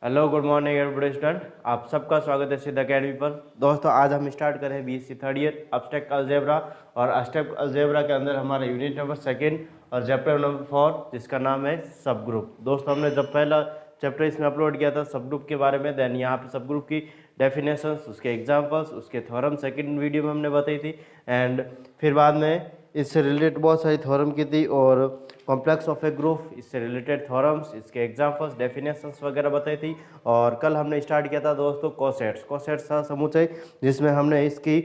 Hello good morning everybody student, आप सबका स्वागत है सिद्ध अकेडमी पर। दोस्तों आज हम स्टार्ट कर रहे हैं BSc third year abstract algebra. और अब्स्ट्रैक्ट अलजेब्रा के अंदर हमारा यूनिट नंबर सेकेंड और चैप्टर नंबर 4 जिसका नाम है सब ग्रुप। दोस्तों हमने जब पहला चैप्टर इसमें अपलोड किया था सब ग्रुप के बारे में, देन यहाँ पे सब ग्रुप की डेफिनेशंस, उसके एग्जाम्पल्स, उसके थ्योरम सेकेंड वीडियो में हमने बताई थी। एंड फिर बाद में इससे रिलेटेड बहुत सारी थ्योरम की थी और कॉम्प्लेक्स ऑफ ए ग्रुप, इससे रिलेटेड थ्योरम्स, इसके एग्जाम्पल्स, डेफिनेशंस वगैरह बताई थी। और कल हमने स्टार्ट किया था दोस्तों कोसेट्स का समुच्चय, जिसमें हमने इसकी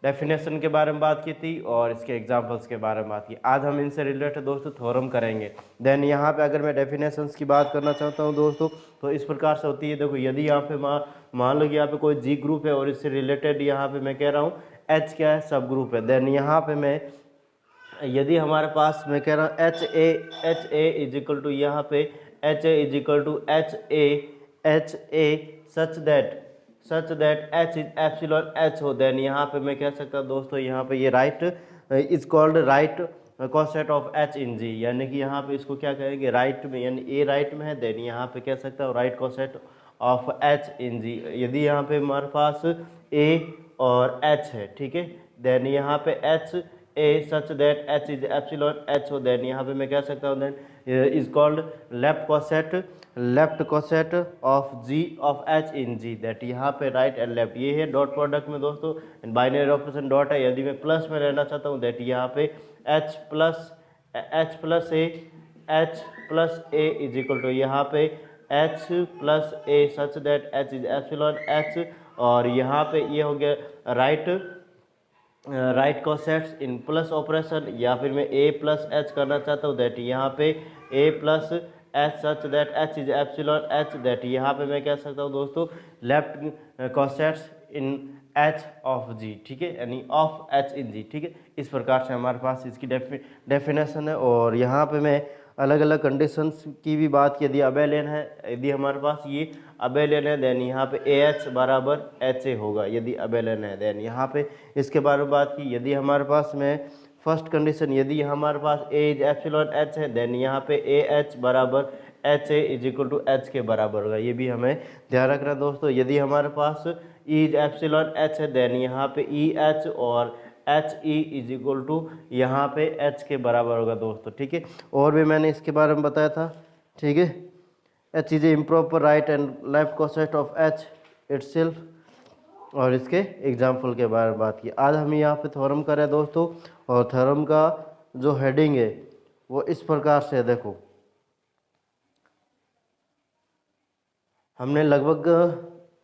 डेफिनेशन के बारे में बात की थी और इसके एग्जाम्पल्स के बारे में बात की। आज हम इनसे रिलेटेड दोस्तों थ्योरम करेंगे। देन यहाँ पे अगर मैं डेफिनेशंस की बात करना चाहता हूँ दोस्तों, तो इस प्रकार से होती है। देखो यदि यहाँ पे मान लो कि यहाँ पे कोई जी ग्रुप है और इससे रिलेटेड यहाँ पे मैं कह रहा हूँ एच क्या है, सब ग्रुप है। देन यहाँ पे मैं यदि हमारे पास मैं कह रहा हूँ H A is equal to, यहाँ पे H A is equal to H A such that H is epsilon H हो, देन यहाँ पे मैं कह सकता हूँ दोस्तों, यहाँ पे ये right is called right coset of H in G, यानी कि यहाँ पे इसको क्या कहेंगे, राइट में, यानी ए राइट में है, देन यहाँ पे कह सकता हूँ right coset of H in जी। यदि यहाँ पे हमारे पास ए और एच है, ठीक है, देन यहाँ पे H A such that H is epsilon H हो, देन यहाँ पे मैं कह सकता हूँ then is called left coset of G of H in G, that यहाँ पे राइट एंड लेफ्ट ये है डॉट प्रोडक्ट में दोस्तों, बाइनरी ऑपरेशन डॉट है। यदि मैं प्लस में रहना चाहता हूँ दैट यहाँ पे H plus A is equal to, यहाँ पे H plus A such that H is epsilon H, और यहाँ पे ये हो गया right cosets in plus operation, या फिर मैं ए प्लस एच करना चाहता हूँ दैट यहाँ पे A plus H such that H is epsilon H, that यहाँ पे मैं कह सकता हूँ दोस्तों left cosets in H of G, ठीक है, यानी ऑफ एच इन जी, ठीक है। इस प्रकार से हमारे पास इसकी डेफिनेशन है। और यहाँ पे मैं अलग अलग कंडीशंस की भी बात की। यदि अबेलियन है, यदि हमारे पास ये अबेलियन है, देन यहाँ पे ए एच बराबर एच ए होगा यदि अबेलियन है। देन यहाँ पे इसके बारे में बात की। यदि हमारे पास में फर्स्ट कंडीशन, यदि हमारे पास ए इज एप्सिलॉन एच है, देन यहाँ पे ए एच बराबर H A is equal to H के बराबर होगा, ये भी हमें ध्यान रखना दोस्तों। यदि हमारे पास ई इज एप्सिलॉन एच है, देन यहाँ पे ई एच और H E is equal to यहाँ पे एच के बराबर होगा दोस्तों, ठीक है। और भी मैंने इसके बारे में बताया था, ठीक है। H is a improper right and left coset of H itself, और इसके एग्जाम्पल के बारे में बात की। आज हम यहाँ पे थ्योरम कर रहे हैं दोस्तों, और थ्योरम का जो हेडिंग है वो इस प्रकार से है। देखो हमने लगभग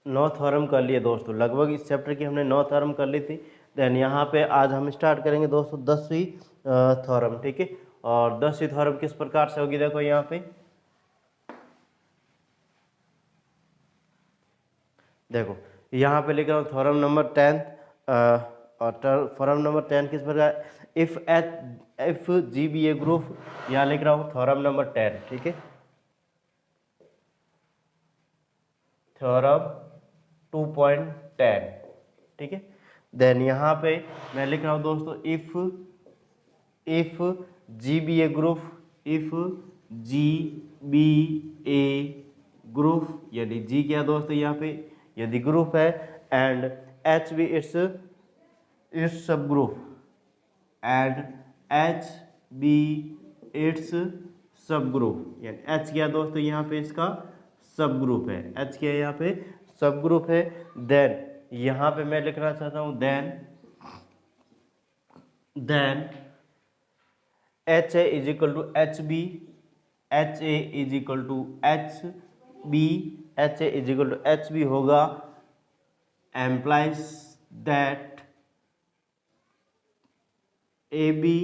9 थ्योरम कर लिए दोस्तों, लगभग इस चैप्टर की हमने 9 थ्योरम कर ली थी। देन यहाँ पे आज हम स्टार्ट करेंगे दोस्तों 10वीं थ्योरम, ठीक है। और 10वीं थ्योरम किस प्रकार से होगी, देखो यहाँ पे देखो, यहाँ पे लिख रहा हूँ थ्योरम नंबर 10, और थ्योरम नंबर 10 किस प्रकार, if G be a group, यहाँ लिख रहा हूँ थ्योरम नंबर 10, ठीक है, थ्योरम 2.10, ठीक है। देन यहाँ पे मैं लिख रहा हूँ दोस्तों if G be a group, if G be a group, यदि जी क्या दोस्तों यहाँ पे यदि ग्रुप है, and H be its subgroup, and H be its subgroup, यानी एच क्या दोस्तों यहाँ पे इसका सब ग्रुप है, एच क्या यहाँ पे सब ग्रुप है। देन यहाँ पे मैं लिखना चाहता हूँ then H A is equal to H B, H A is equal to H B, H A is equal to H B होगा, implies that A B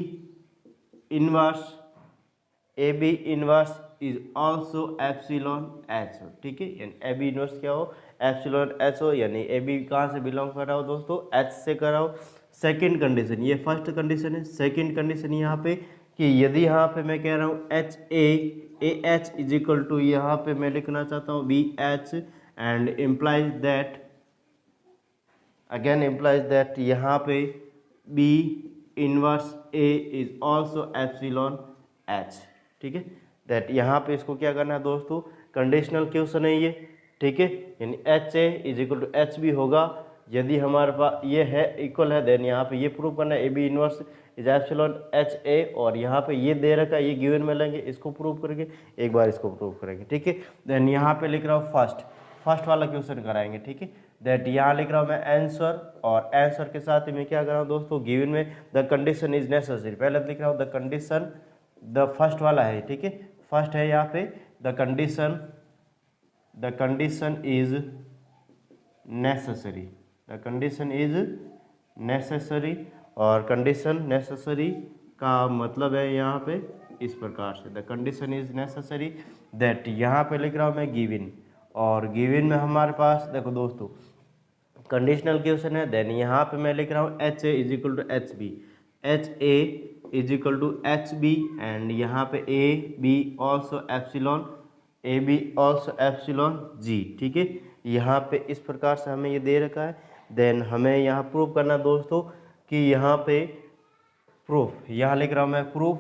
inverse is also epsilon H हो, ठीक है, यानी ए B inverse क्या हो, epsilon H हो, यानी A B कहाँ से बिलोंग कर रहा हो दोस्तों, एच से कर रहा हो। सेकेंड कंडीशन, ये फर्स्ट कंडीशन है। सेकेंड कंडीशन यहाँ पे कि यदि यहाँ पे मैं कह रहा हूँ A H is equal to, यहाँ पे मैं लिखना चाहता हूँ B H, and implies that यहाँ पे B inverse A is also epsilon H, ठीक है। दैट यहाँ पे इसको क्या करना है दोस्तों, कंडीशनल क्वेश्चन है ये, ठीक है। यानी H A is equal to H B होगा। यदि हमारे पास ये है इक्वल है, देन यहाँ पे ये प्रूव करना है A B inverse is epsilon H A, और यहाँ पे ये दे रखा है, ये गिवन में लेंगे, इसको प्रूव करेंगे, एक बार इसको प्रूव करेंगे, ठीक है। देन यहाँ पे लिख रहा हूँ फर्स्ट वाला क्वेश्चन कराएंगे, ठीक है। दैट यहाँ लिख रहा हूँ मैं आंसर, और आंसर के साथ ही मैं क्या कर रहा हूँ दोस्तों, गिवन में द कंडीशन इज नेसेसरी, पहले लिख रहा हूँ द कंडीशन, द फर्स्ट वाला है, ठीक है, फर्स्ट है यहाँ पे the condition is necessary, the condition is necessary, और कंडीशन नेसेसरी का मतलब है यहाँ पे इस प्रकार से, the condition is necessary that, यहाँ पे लिख रहा हूँ मैं गिवन, और गिवन में हमारे पास देखो दोस्तों कंडीशनल क्वेश्चन है। देन यहाँ पे मैं लिख रहा हूँ H A is equal to H B, H A is equal to H B, and यहाँ पे A B also epsilon, A B also epsilon G, ठीक है। यहाँ पे इस प्रकार से हमें ये दे रखा है। देन हमें यहाँ प्रूफ करना दोस्तों कि यहाँ पे प्रूफ, यहाँ लिख रहा हूँ मैं प्रूफ,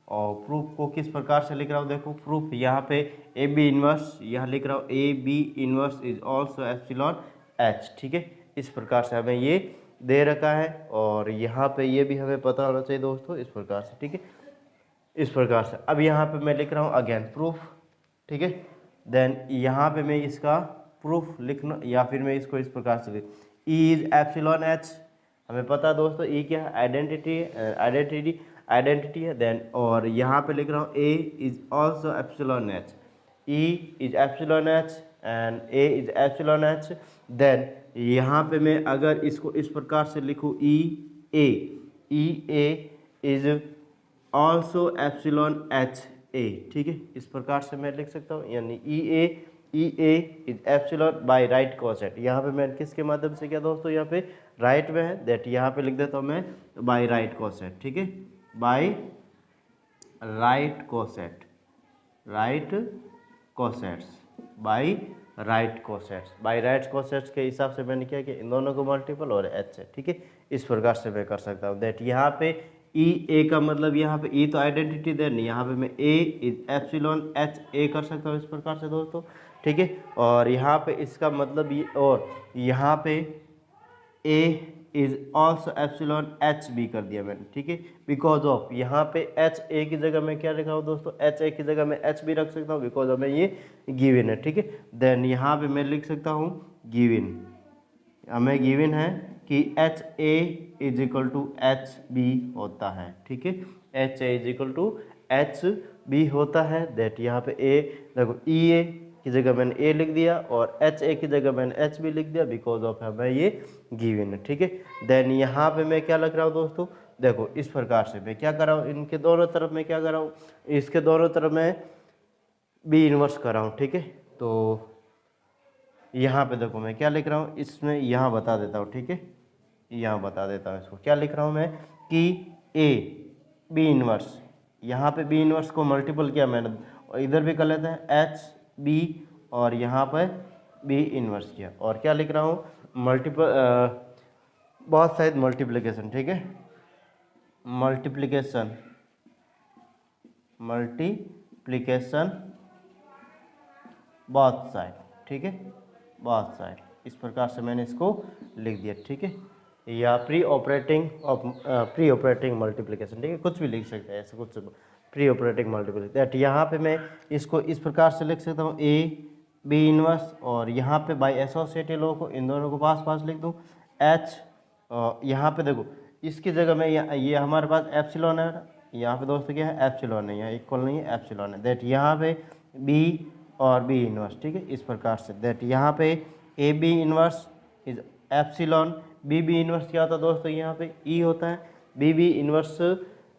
और प्रूफ को किस प्रकार से लिख रहा हूँ देखो, प्रूफ यहाँ पे ए बी इनवर्स, यहाँ लिख रहा हूँ A B inverse is also epsilon H, ठीक है। इस प्रकार से हमें ये दे रखा है, और यहाँ पे ये भी हमें पता होना चाहिए दोस्तों, इस प्रकार से, ठीक है, इस प्रकार से। अब यहाँ पे मैं लिख रहा हूँ अगेन प्रूफ, ठीक है। देन यहाँ पे मैं इसका प्रूफ लिखना, या फिर मैं इसको इस प्रकार से लिख, ई इज एप्सिलॉन एच, हमें पता दोस्तों ई क्या है, आइडेंटिटी है। देन और यहाँ पे लिख रहा हूँ A is also epsilon H, E is epsilon H and A is epsilon H. Then यहाँ पे मैं अगर इसको इस प्रकार से लिखूँ E A is also epsilon H A, ठीक है, इस प्रकार से मैं लिख सकता हूँ, यानी E A is epsilon by right coset. यहाँ पे मैं किसके माध्यम से किया दोस्तों, यहाँ पे राइट में है, दैट यहाँ पे लिख देता हूँ मैं बाय राइट कोसेट, ठीक है, by right coset, by right cosets के हिसाब से मैंने क्या किया, इन दोनों को मल्टीपल और एच है, ठीक है, इस प्रकार से मैं कर सकता हूँ। दैट यहाँ पे ई ए का मतलब, यहाँ पे ई तो आइडेंटिटी देन, यहाँ पे मैं ए इज एप्सिलॉन एच ए कर सकता हूँ इस प्रकार से दोस्तों, ठीक है। और यहाँ पे इसका मतलब ये, और यहाँ पे A is also epsilon H B कर दिया मैंने, ठीक है, बिकॉज ऑफ यहाँ पे एच ए की जगह मैं क्या लिखा हूँ दोस्तों, एच ए की जगह मैं एच बी रख सकता हूँ, बिकॉज ऑफ में ये गिवन है, ठीक है। देन यहाँ पे मैं लिख सकता हूँ गिवन, हमें गिवन है कि H A is equal to H B होता है, ठीक है, H A is equal to H B होता है। दैट यहाँ पे ए देखो, ई ए की जगह मैंने ए लिख दिया, और एच ए की जगह मैंने एच बी लिख दिया, बिकॉज ऑफ हमें ये गिवन है, ठीक है। देन यहाँ पे मैं क्या लग रहा हूँ दोस्तों, देखो इस प्रकार से मैं क्या कर रहा हूँ, इनके दोनों तरफ मैं क्या कर रहा हूँ, इसके दोनों तरफ मैं बी इनवर्स कर रहा हूँ, ठीक है। तो यहाँ पे देखो मैं क्या लिख रहा हूँ, इसमें यहाँ बता देता हूँ, ठीक है, यहाँ बता देता हूँ इसको, क्या लिख रहा हूँ मैं कि ए बी इनवर्स, यहाँ पे बी इनवर्स को मल्टीपल किया मैंने, और इधर भी कर लेते हैं एच बी, और यहाँ पर बी इनवर्स किया, और क्या लिख रहा हूँ मल्टीपल, बहुत साइड मल्टीप्लिकेशन, ठीक है, मल्टीप्लिकेशन बहुत साइड, ठीक है, बहुत साइड, इस प्रकार से मैंने इसको लिख दिया, ठीक है, या प्री ऑपरेटिंग मल्टीप्लिकेशन, ठीक है, कुछ भी लिख सकते हैं ऐसे, कुछ प्री ऑपरेटिंग मल्टीप्लिकेशन। दैट यहाँ पे मैं इसको इस प्रकार से लिख सकता हूँ ए बी इनवर्स, और यहाँ पे बाय एसोसिएटेड लॉ को इन दोनों को पास लिख दूँ एच, यहाँ पे देखो इसकी जगह में ये हमारे पास एप्सिलॉन है, यहाँ पे दोस्तों क्या है एप्सिलॉन है, यहाँ इक्वल नहीं है एप्सिलॉन है। दैट यहाँ पे बी और बी इनवर्स, ठीक है, इस प्रकार से। दैट यहाँ पे A B inverse is epsilon, B inverse क्या होता है दोस्तों, यहाँ पे ई होता है, बी इनवर्स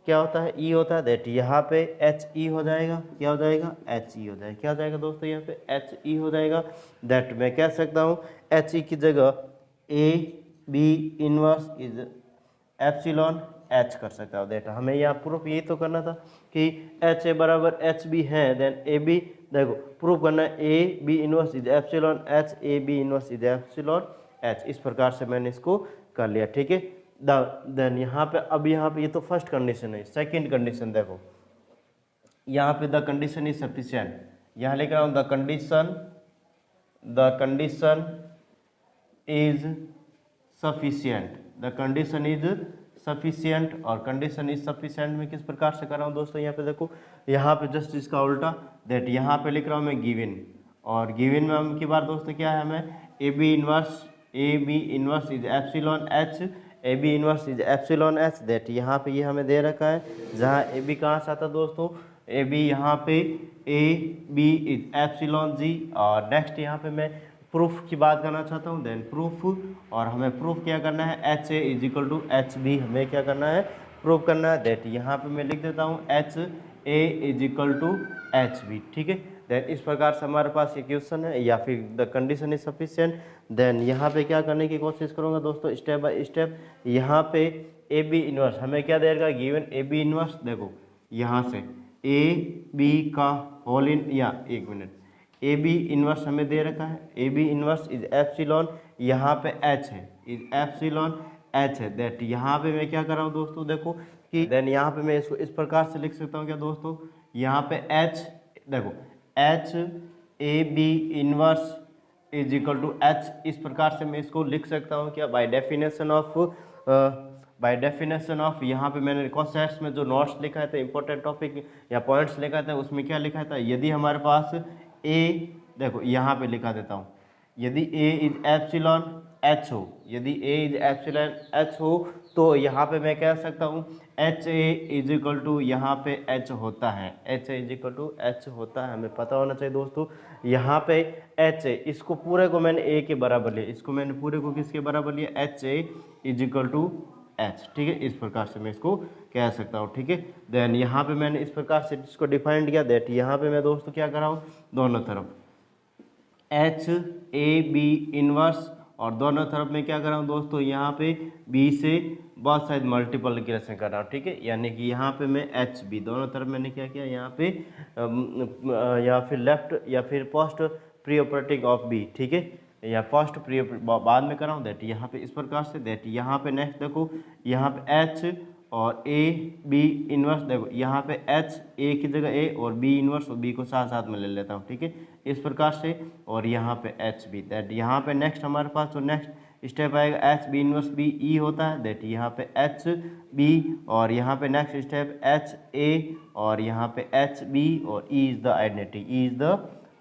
क्या होता है, ई होता है। दैट यहाँ पे एच ई हो जाएगा, क्या हो जाएगा, एच ई हो जाएगा, क्या हो जाएगा दोस्तों, यहाँ पे एच ई हो जाएगा। दैट मैं कह सकता हूँ एच ई की जगह A B inverse is epsilon H कर सकता हूँ। दैट हमें यहाँ प्रूफ यही तो करना था कि एच ए बराबर एच बी है, देन ए बी देखो प्रूफ करना है A B inverse is epsilon H, A B inverse is epsilon H, इस प्रकार से मैंने इसको कर लिया, ठीक है। देन यहाँ पे, अब यहाँ पे ये तो फर्स्ट कंडीशन है। सेकंड कंडीशन देखो, यहाँ पे द कंडीशन इज सफिशिएंट, यहाँ लिख रहा हूँ the condition is sufficient, the condition is sufficient. और कंडीशन इज सफिशियंट में किस प्रकार से कर रहा हूँ दोस्तों, यहाँ पे देखो, यहाँ पे जस्ट इसका उल्टा, दैट यहाँ पे लिख रहा हूँ मैं गिवन, और गिवन में हम की बार दोस्तों क्या है, हमें A B inverse is epsilon H, A B inverse is epsilon H, that यहाँ पे ये हमें दे रखा है, जहाँ ए बी कहाँ से आता है दोस्तों, ए बी यहाँ पे A B is epsilon G. और नेक्स्ट यहाँ पे मैं प्रूफ की बात करना चाहता हूँ, देन प्रूफ, और हमें प्रूफ क्या करना है, H A is equal to H B, हमें क्या करना है, प्रूफ करना है। दैट यहाँ पे मैं लिख देता हूँ H A is equal to H B, ठीक है। देन इस प्रकार से हमारे पास ये क्वेश्चन है, या फिर the condition is sufficient. Then यहाँ पे क्या करने की कोशिश करूँगा दोस्तों, स्टेप बाय स्टेप। यहाँ पे ए बी इनवर्स हमें क्या देगा, गिवन ए बी इनवर्स, देखो यहाँ से ए बी का होल इन, या एक मिनट, ए बी इनवर्स हमें दे रखा है, A B inverse is epsilon, यहाँ पे एच है, इज एप्सिलॉन एच है। दैट यहाँ पे मैं क्या कर रहा हूँ दोस्तों, देखो कि देन यहाँ पे मैं इसको इस प्रकार से लिख सकता हूँ क्या दोस्तों, यहाँ पे एच, देखो H A B inverse is equal to H, इस प्रकार से मैं इसको लिख सकता हूँ क्या, बाय डेफिनेशन ऑफ यहाँ पे मैंने कॉन्सेप्ट्स में जो नोट्स लिखा है था, इंपॉर्टेंट टॉपिक या पॉइंट्स लिखा था, उसमें क्या लिखा था, यदि हमारे पास ए, देखो यहाँ पे लिखा देता हूँ, यदि ए इज एप्सिलॉन एच हो, यदि ए इज एप्सिलॉन एच हो, तो यहाँ पे मैं कह सकता हूँ H A is equal to, यहाँ पे एच होता है, H A is equal to H होता है, हमें पता होना चाहिए दोस्तों। यहाँ पे एच ए, इसको पूरे को मैंने ए के बराबर लिया, इसको मैंने पूरे को किसके बराबर लिया, H A is equal to H, ठीक है। इस प्रकार से मैं इसको कह सकता हूँ, ठीक है। देन यहाँ पे मैंने इस प्रकार से इसको डिफाइंड किया, दैट यहाँ पे मैं दोस्तों क्या कर रहा हूँ, दोनों तरफ एच ए बी इनवर्स, और दोनों तरफ में क्या कर रहा हूँ दोस्तों, यहाँ पे बी से बहुत साइड मल्टीप्लिकेशन कर रहा हूँ, ठीक है। यानी कि यहाँ पे मैं एच बी दोनों तरफ मैंने क्या किया, यहाँ पे या फिर लेफ्ट या फिर post pre operating of B, ठीक है, या पोस्ट प्री बाद में कर रहा हूँ, दैट यहाँ पे इस प्रकार से। दैट यहाँ पे नेक्स्ट देखो, यहाँ पे एच और ए बी इनवर्स, देखो यहाँ पे एच ए की जगह ए और बी इनवर्स और बी को साथ साथ में ले लेता हूँ, ठीक है, इस प्रकार से। और यहाँ पे एच बी, दैट यहाँ पे नेक्स्ट हमारे पास जो नेक्स्ट स्टेप आएगा H B inverse B E होता है, दैट यहाँ पे एच बी, और यहाँ पे नेक्स्ट स्टेप एच ए, और यहाँ पे एच बी, और ई इज द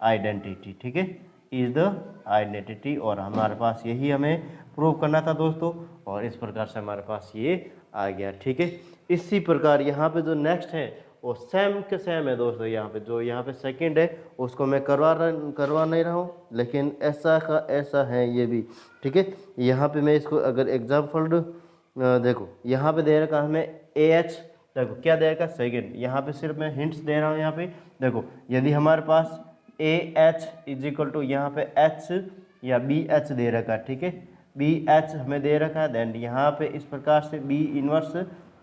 आइडेंटिटी, ठीक है, इज द आइडेंटिटी। और हमारे पास यही हमें प्रूव करना था दोस्तों, और इस प्रकार से हमारे पास ये आ गया, ठीक है। इसी प्रकार यहाँ पे जो नेक्स्ट है वो सेम के सेम है दोस्तों, यहाँ पे जो यहाँ पे सेकंड है उसको मैं करवा नहीं रहा हूँ, लेकिन ऐसा का ऐसा है ये भी, ठीक है। यहाँ पे मैं इसको अगर एग्जाम्पल देखो, यहाँ पे दे रखा हमें ए एच, देखो क्या दे रखा सेकंड, यहाँ पे सिर्फ मैं हिंट्स दे रहा हूँ। यहाँ पे देखो, यदि हमारे पास A H is equal to यहाँ पे एच या बी एच दे रखा है, ठीक है, बी एच हमें दे रखा है, देन यहाँ पे इस प्रकार से बी इनवर्स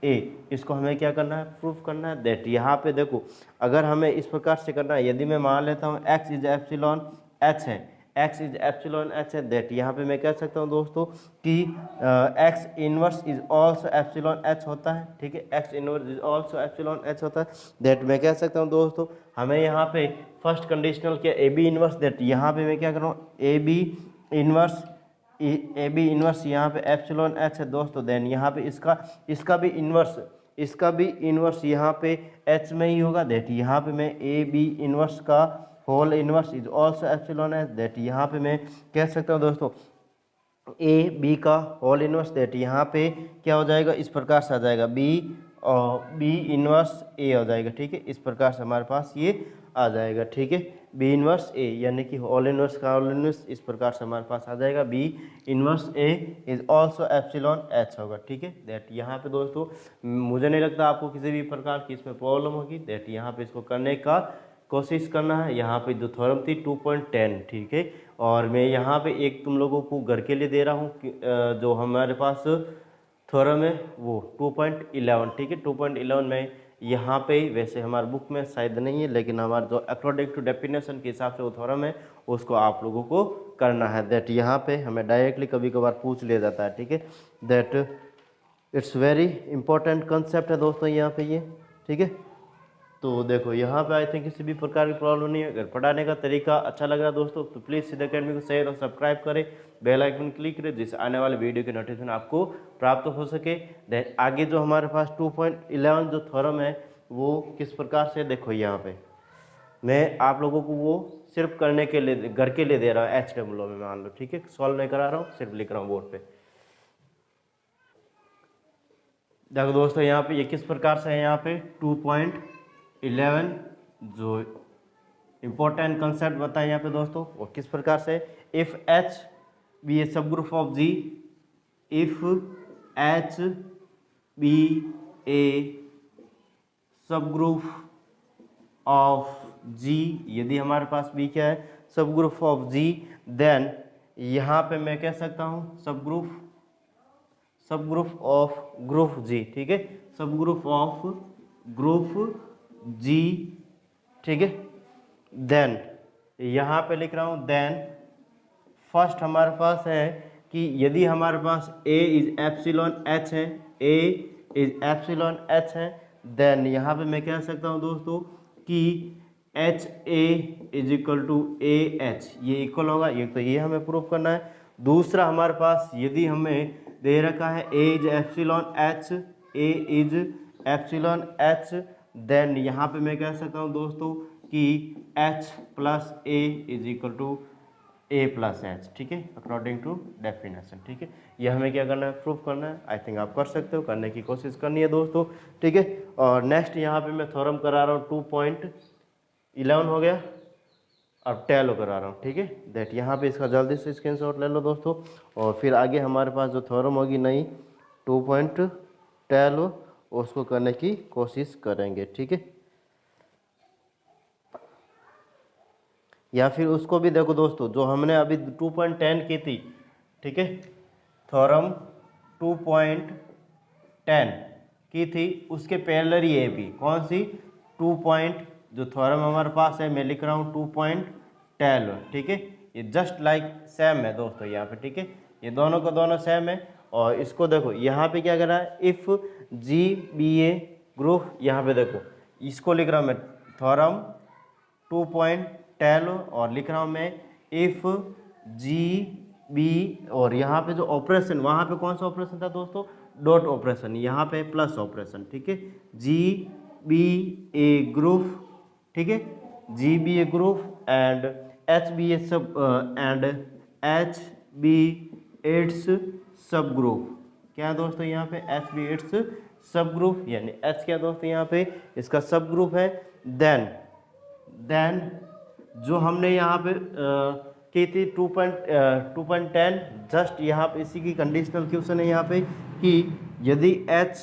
ए, इसको हमें क्या करना है, प्रूफ करना है। दैट यहाँ पे देखो, अगर हमें इस प्रकार से करना है, यदि मैं मान लेता हूँ एक्स इज एप्सिलॉन एच है, एक्स इज एप्सिलॉन एच है, दैट यहाँ पे मैं कह सकता हूँ दोस्तों कि x inverse is also epsilon H होता है, ठीक है, x inverse is also epsilon H होता है। दैट मैं कह सकता हूँ दोस्तों, हमें यहाँ पे फर्स्ट कंडीशनल क्या, ए बी इनवर्स, दैट यहाँ पे मैं क्या कर रहा हूँ, ए बी इनवर्स यहाँ पे एप्सिलॉन एच है दोस्तों। देन यहाँ पे इसका भी इन्वर्स यहाँ पे एच में ही होगा, दैट यहाँ पे मैं ए बी इनवर्स का whole inverse is also epsilon H, that यहाँ पे मैं कह सकता हूँ दोस्तों ए बी का होल इनवर्स, दैट यहाँ पे क्या हो जाएगा, इस प्रकार से आ जाएगा बी और बी इनवर्स ए हो जाएगा, ठीक है, इस प्रकार से हमारे पास ये आ जाएगा, ठीक है, बी इनवर्स ए, यानी कि होल इनवर्स का होल इनवर्स इस प्रकार से हमारे पास आ जाएगा, B inverse A is also epsilon H होगा, ठीक है। दैट यहाँ पे दोस्तों मुझे नहीं लगता आपको किसी भी प्रकार की इसमें प्रॉब्लम होगी। दैट यहाँ पे इसको करने का कोशिश करना है। यहाँ पे जो थ्योरम थी 2.10, ठीक है, और मैं यहाँ पे एक तुम लोगों को घर के लिए दे रहा हूँ, जो हमारे पास थ्योरम है वो 2.11, ठीक है, 2.11 में यहाँ पे वैसे हमारे बुक में शायद नहीं है, लेकिन हमारा जो अकॉर्डिंग टू डेफिनेशन के हिसाब से वो थ्योरम है उसको आप लोगों को करना है। दैट यहाँ पे हमें डायरेक्टली कभी कभार पूछ लिया जाता है, ठीक है। That it's very important concept है दोस्तों यहाँ पे ये, ठीक है। तो देखो यहाँ पे आई थिंक किसी भी प्रकार की प्रॉब्लम नहीं है। अगर पढ़ाने का तरीका अच्छा लग रहा है दोस्तों तो प्लीज़ सिद्ध अकेडमी को शेयर और सब्सक्राइब करें, बेल आइकन क्लिक करें, जिससे आने वाले वीडियो की नोटिफिकेशन आपको प्राप्त हो सके। देन आगे जो हमारे पास 2.11 जो थ्योरम है वो किस प्रकार से, देखो यहाँ पे मैं आप लोगों को वो सिर्फ करने के लिए, घर के लिए दे रहा हूँ HWO में, मान लो, ठीक है। सॉल्व नहीं करा रहा हूँ, सिर्फ लिख रहा हूँ बोर्ड पे। देखो दोस्तों यहाँ पे ये किस प्रकार से है, यहाँ पे 2.11 जो इम्पोर्टेंट कंसेप्ट बताए यहाँ पे दोस्तों वो किस प्रकार से, if H be a subgroup of G, if H be a subgroup of G, यदि हमारे पास B क्या है, सब ग्रुप ऑफ G, देन यहाँ पे मैं कह सकता हूँ सब ग्रुप ऑफ ग्रुप G, ठीक है, सब ग्रुप ऑफ ग्रुप G, ठीक है। देन यहाँ पे लिख रहा हूँ, देन फर्स्ट हमारे पास है कि यदि हमारे पास A इज एप्सिलॉन H है, A इज एप्सिलॉन H है, देन यहाँ पे मैं कह सकता हूँ दोस्तों कि H A is equal to A H, ये इक्वल होगा, ये तो ये हमें प्रूव करना है। दूसरा हमारे पास यदि हमें दे रखा है A is epsilon H, A is epsilon H, then यहाँ पे मैं कह सकता हूँ दोस्तों कि H plus A is equal to A plus H, ठीक है, अकॉर्डिंग टू डेफिनेशन, ठीक है। ये हमें क्या करना है, प्रूफ करना है। आई थिंक आप कर सकते हो, करने की कोशिश करनी है दोस्तों, ठीक है। और नेक्स्ट यहाँ पे मैं थ्योरम करा रहा हूँ 2.11 हो गया, अब 12 करा रहा हूँ, ठीक है। दैट यहाँ पे इसका जल्दी से स्क्रीनशॉट ले लो दोस्तों, और फिर आगे हमारे पास जो थ्योरम होगी नई 2.12 उसको करने की कोशिश करेंगे, ठीक है। या फिर उसको भी देखो दोस्तों, जो हमने अभी 2.10 की थी, ठीक है, थ्योरम 2.10 की थी, उसके पैरेलल ये भी कौन सी 2. जो थ्योरम हमारे पास है मैं लिख रहा हूँ 2.12, ठीक है। ये जस्ट लाइक सेम है दोस्तों यहाँ पे, ठीक है, ये दोनों को दोनों सेम है। और इसको देखो यहाँ पे क्या कर रहा है, if G be a group, यहाँ पे देखो इसको लिख रहा हूँ मैं थ्योरम 2.12 और लिख रहा हूँ मैं इफ जी बी, और यहाँ पे जो ऑपरेशन, वहाँ पे कौन सा ऑपरेशन था दोस्तों, डॉट ऑपरेशन, यहाँ पे प्लस ऑपरेशन, ठीक है। जी बी ए ग्रुप, ठीक है, G be a group and H be a sub and H B Yeats सब ग्रुप, क्या है दोस्तों यहाँ पे एच बी एट्स सब ग्रुप, यानी एच क्या दोस्तों यहाँ पे इसका सब ग्रुप है। देन जो हमने यहाँ पे की थी 2.10, जस्ट यहाँ पे इसी की कंडीशनल क्वेश्चन है यहाँ पे कि यदि h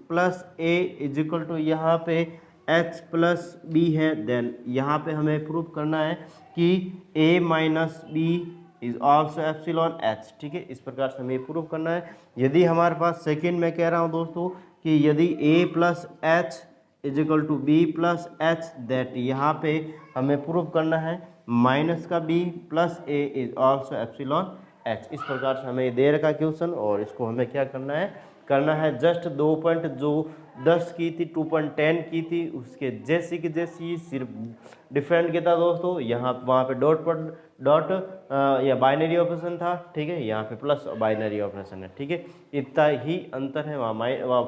plus A is equal to यहाँ पे h प्लस बी है, देन यहाँ पे हमें प्रूव करना है कि a minus B is also epsilon h, ठीक है। इस प्रकार से हमें प्रूव करना है। यदि हमारे पास सेकेंड में कह रहा हूँ दोस्तों कि यदि a plus H is equal to B plus H, that यहाँ पे हमें प्रूव करना है माइनस का b plus A is also epsilon h। इस प्रकार से हमें दे रखा क्वेश्चन, और इसको हमें क्या करना है जस्ट 2.10 की थी 2.10 की थी, उसके जैसी की जैसी, सिर्फ डिफरेंट क्या था दोस्तों, यहाँ वहाँ पे डॉट या बाइनरी ऑपरेशन था, ठीक है, यहाँ पे प्लस बाइनरी ऑपरेशन है, ठीक है। इतना ही अंतर है, वहाँ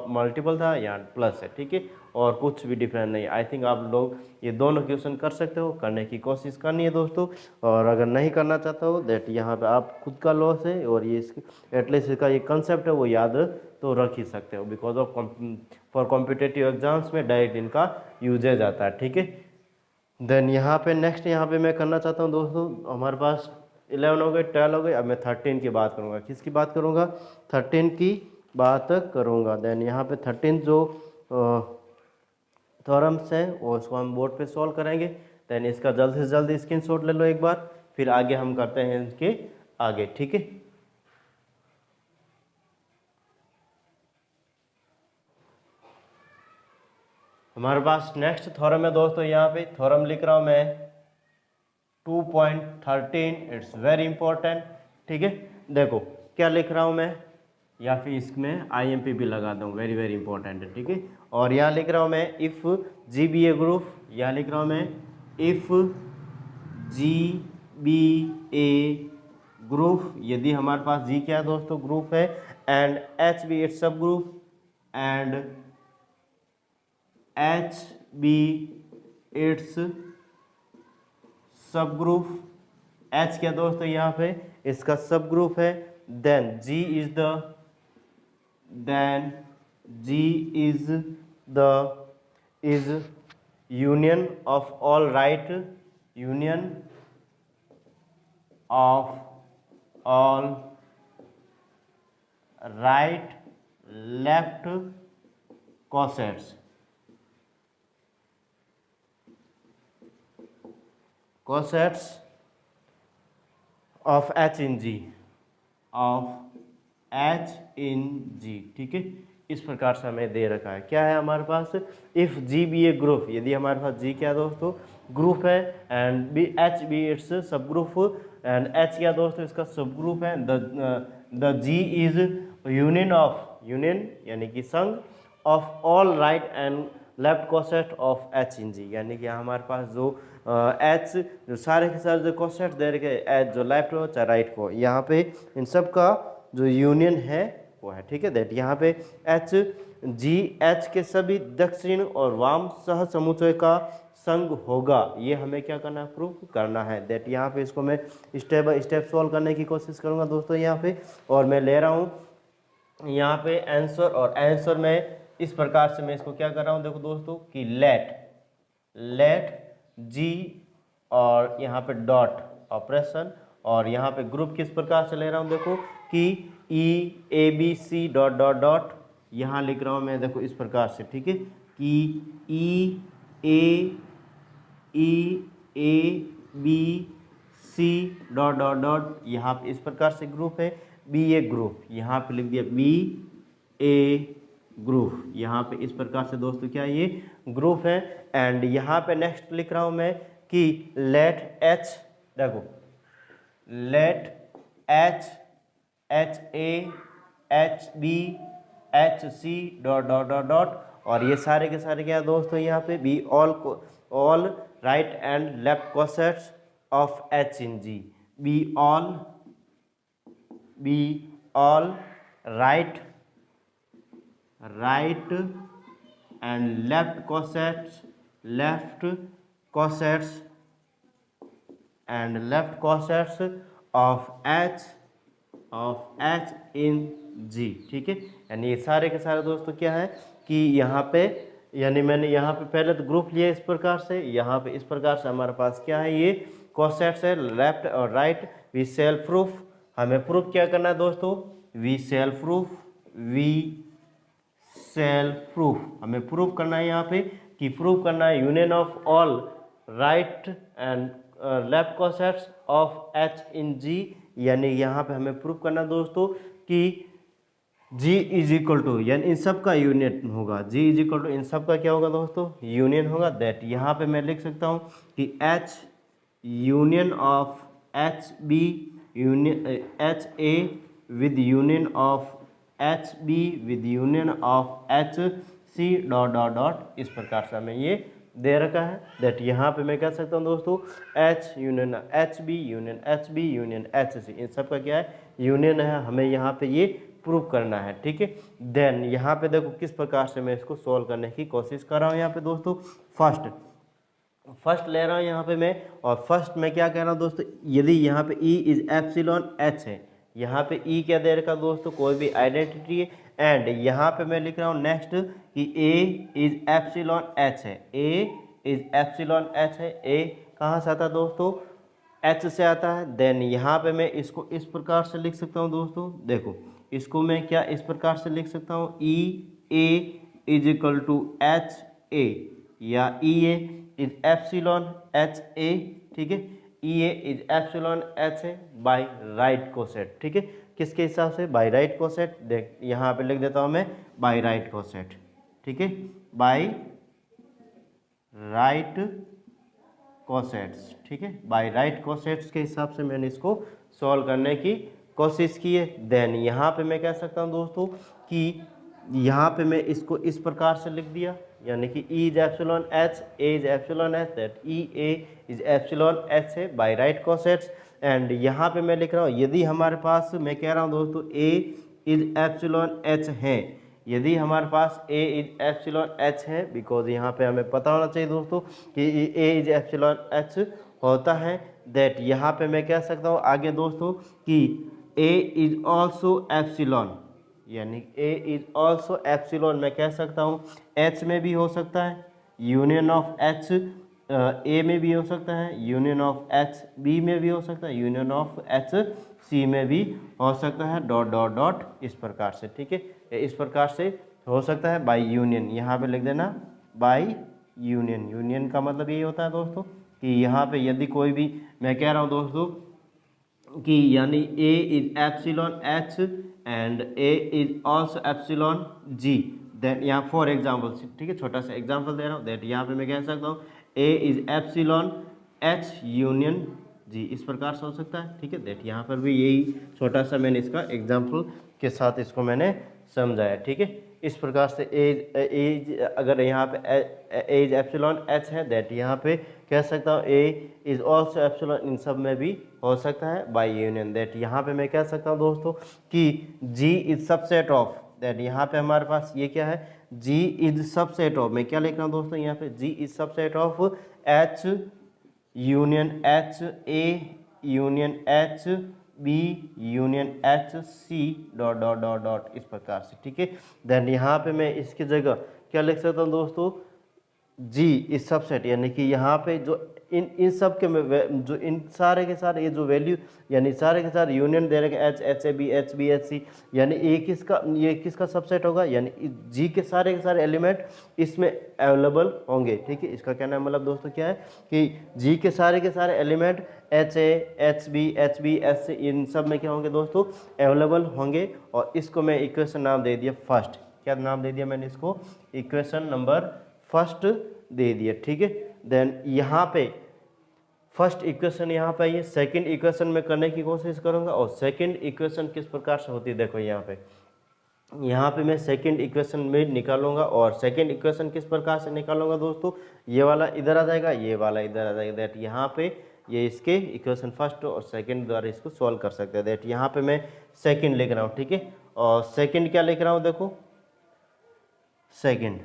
मल्टीपल था, यहाँ प्लस है, ठीक है, और कुछ भी डिफरेंट नहीं। आई थिंक आप लोग ये दोनों क्वेश्चन कर सकते हो, करने की कोशिश करनी है दोस्तों। और अगर नहीं करना चाहते हो दैट यहाँ पे आप खुद का लॉस है, और ये एटलीस्ट इसका ये कंसेप्ट है वो याद तो रख ही सकते हो, because of for competitive exams में डायरेक्ट इनका यूजेज आता है, ठीक है। देन यहाँ पे नेक्स्ट यहाँ पे मैं करना चाहता हूँ दोस्तों, हमारे पास 11 हो गए, 12 हो गए, अब मैं 13 की बात करूँगा। किसकी बात करूँगा, 13 की बात करूँगा। देन यहाँ पे 13 जो थ्योरम्स हैं वो उसको हम बोर्ड पे सॉल्व करेंगे। देन इसका जल्द से जल्द स्क्रीनशॉट ले लो एक बार, फिर आगे हम करते हैं इसके आगे, ठीक है। हमारे पास नेक्स्ट थ्योरम है दोस्तों, यहाँ पे थ्योरम लिख रहा हूँ मैं 2.13, इट्स वेरी इंपॉर्टेंट, ठीक है। देखो क्या लिख रहा हूँ मैं, या फिर इसमें IMP भी लगा दूँ, वेरी वेरी इंपॉर्टेंट है, ठीक है। और यहाँ लिख रहा हूँ मैं if G be a group, यहाँ लिख रहा हूँ मैं if G be a group, यदि हमारे पास जी क्या है दोस्तों, ग्रुप है, and H be its subgroup, and H be its subgroup, H क्या दोस्तों यहाँ पे इसका सब ग्रुप है, then G is the is union of all right, union of all right left cosets, cosets of H in G, of H in G, ठीक है। इस प्रकार से हमें दे रखा है, क्या है हमारे पास, if G be a group, यदि हमारे पास जी क्या दोस्तों ग्रुप है, and be H be its subgroup, and H क्या दोस्तों इसका सब ग्रुप है, the G is union of, union यानी कि संघ, of all right and left coset of H in G, यानी कि हमारे पास जो एच जो सारे के सारे जो कोसेट दे रखे, एच जो लेफ्ट हो चाहे राइट को, यहाँ पे इन सब का जो यूनियन है वो है, ठीक है। दैट यहाँ पे एच जी एच के सभी दक्षिण और वाम सह समुच्चय का संघ होगा, ये हमें क्या करना है, प्रूव करना है। दैट यहाँ पे इसको मैं स्टेप बाय स्टेप सॉल्व करने की कोशिश करूँगा दोस्तों यहाँ पे, और मैं ले रहा हूँ यहाँ पे आंसर, और आंसर में इस प्रकार से मैं इसको क्या कर रहा हूँ, देखो दोस्तों कि लेट जी और यहाँ पे डॉट ऑपरेशन, और यहाँ पे ग्रुप किस प्रकार से ले रहा हूँ, देखो कि E A B C dot dot dot, यहाँ लिख रहा हूँ मैं देखो इस प्रकार से, ठीक है, कि E A B C dot dot dot, यहाँ पे इस प्रकार से ग्रुप है, बी ए ग्रुप, यहाँ पे लिख दिया बी ए ग्रुप, यहाँ पे इस प्रकार से दोस्तों क्या ये ग्रुप है। एंड यहाँ पे नेक्स्ट लिख रहा हूँ मैं कि लेट एच, देखो let H A H B H C dot dot dot dot, और ये सारे के सारे क्या दोस्तों यहाँ पे be all right and left cosets of H in G, be all right and left cosets of H in G, ठीक है। यानी ये सारे के सारे दोस्तों क्या है कि यहाँ पे, यानी मैंने यहाँ पे पहले तो ग्रुप लिया इस प्रकार से, यहाँ पे इस प्रकार से हमारे पास क्या है, ये कोसेट्स है लेफ्ट और राइट, वी सेल्फ प्रूफ, हमें प्रूफ क्या करना है दोस्तों, वी सेल्फ प्रूफ, हमें प्रूफ करना है यहाँ पे कि प्रूफ करना है union of all right and left cosets of H in G, यानी यहाँ पे हमें प्रूफ करना दोस्तों कि G इज इक्वल टू, यानी इन सब का यूनियन होगा, G इज इक्वल टू इन सब का क्या होगा दोस्तों, यूनियन होगा। दैट यहाँ पे मैं लिख सकता हूँ कि H union of H B union H A with union of H B with union of H C dot dot dot, इस प्रकार से हमें ये दे रखा है। दैट यहाँ पे मैं कह सकता हूँ दोस्तों H union H B union H C, इन सब का क्या है, यूनियन है, हमें यहाँ पे ये प्रूव करना है, ठीक है। देन यहाँ पे देखो किस प्रकार से मैं इसको सॉल्व करने की कोशिश कर रहा हूँ यहाँ पे दोस्तों, फर्स्ट ले रहा हूँ यहाँ पे मैं, और फर्स्ट में क्या कह रहा हूँ दोस्तों, यदि यहाँ पे E इज एप्सिलॉन H है, यहाँ पे E क्या दे रखा दोस्तों, कोई भी आइडेंटिटी है, एंड यहाँ पे मैं लिख रहा हूँ नेक्स्ट कि A इज एप्सिलॉन H है, A इज एप्सिलॉन H है, A कहाँ से आता है दोस्तों, H से आता है। देन यहाँ पे मैं इसको इस प्रकार से लिख सकता हूँ दोस्तों, देखो इसको मैं क्या इस प्रकार से लिख सकता हूँ, E A is equal to H A, या E A is epsilon H A, ठीक है, E A is epsilon H A by right coset, ठीक है, किसके हिसाब से, बाई राइट कोसेट, देख यहाँ पे लिख देता हूँ मैं बाई राइट कोसेट, ठीक है, बाई राइट कोसेट्स, ठीक है, बाई राइट कोसेट्स के हिसाब से मैंने इसको सॉल्व करने की कोशिश की है। देन यहाँ पे मैं कह सकता हूँ दोस्तों कि यहाँ पे मैं इसको इस प्रकार से लिख दिया, यानी कि E is epsilon H, A is epsilon H, that E A is epsilon H है बाय राइट कोसेट्स। एंड यहाँ पे मैं लिख रहा हूँ यदि हमारे पास, मैं कह रहा हूँ दोस्तों ए इज एप्सिलॉन एच है, यदि हमारे पास ए इज एप्सिलॉन एच है, बिकॉज यहाँ पे हमें पता होना चाहिए दोस्तों कि ए इज एप्सिलॉन एच होता है, दैट यहाँ पे मैं कह सकता हूँ आगे दोस्तों कि ए इज ऑल्सो एप्सिलॉन, यानी ए इज ऑल्सो एप्सिलॉन मैं कह सकता हूँ एच में भी हो सकता है, यूनियन ऑफ एच ए में भी हो सकता है, यूनियन ऑफ एच बी में भी हो सकता है, यूनियन ऑफ एच सी में भी हो सकता है, डॉट डॉट डॉट इस प्रकार से, ठीक है, इस प्रकार से हो सकता है बाय यूनियन। यहाँ पे लिख देना बाय यूनियन, यूनियन का मतलब यही होता है दोस्तों कि यहाँ पे यदि कोई भी, मैं कह रहा हूँ दोस्तों कि यानी A is epsilon H and A is also epsilon G, then यहाँ फॉर एग्जाम्पल, ठीक है, छोटा सा एग्जाम्पल दे रहा हूँ, दैट यहाँ पे मैं कह सकता हूँ A is epsilon H union जी, इस प्रकार से हो सकता है, ठीक है, दैट यहाँ पर भी यही छोटा सा मैंने इसका एग्जाम्पल के साथ इसको मैंने समझाया, ठीक है। इस प्रकार से एज अगर यहाँ पे एज एप्सिलॉन एच है, दैट यहाँ पे कह सकता हूँ ए इज ऑल्सो एप्सिलॉन, इन सब में भी हो सकता है बाय यूनियन, दैट यहाँ पे मैं कह सकता हूँ दोस्तों कि जी इज सबसेट ऑफ, दैट यहाँ पे हमारे पास ये क्या है, जी इज सबसेट ऑफ, मैं क्या लिख रहा हूँ दोस्तों यहाँ पे, G is subset of H union H A union H B union H C dot dot dot dot इस प्रकार से, ठीक है। देन यहाँ पे मैं इसकी जगह क्या लिख सकता हूँ दोस्तों, जी इस सबसेट, यानी कि यहाँ पे जो इन सब के जो इन सारे के सारे ये जो वैल्यू, यानी सारे के सारे यूनियन दे रखे H H A B H C, यानी ये किसका सबसेट होगा, यानी जी के सारे एलिमेंट इसमें अवेलेबल होंगे, ठीक है। इसका कहना मतलब दोस्तों क्या है कि जी के सारे element H A H B H C इन सब में क्या होंगे दोस्तों, अवेलेबल होंगे। और इसको मैं इक्वेशन नाम दे दिया फर्स्ट, क्या नाम दे दिया मैंने इसको, इक्वेशन नंबर फर्स्ट दे दिया, ठीक है। देन यहाँ पे फर्स्ट इक्वेशन यहाँ पे ये सेकंड इक्वेशन में करने की कोशिश करूँगा, और सेकंड इक्वेशन किस प्रकार से होती है देखो, यहाँ पे मैं सेकंड इक्वेशन में निकालूंगा, और सेकंड इक्वेशन किस प्रकार से निकालूंगा दोस्तों, ये वाला इधर आ जाएगा, ये वाला इधर आ जाएगा, दैट यहाँ पे ये इसके इक्वेशन फर्स्ट और सेकंड द्वारा इसको सॉल्व कर सकते हैं, दैट यहाँ पे मैं सेकंड लिख रहा हूँ, ठीक है। और सेकंड क्या लिख रहा हूँ देखो, सेकंड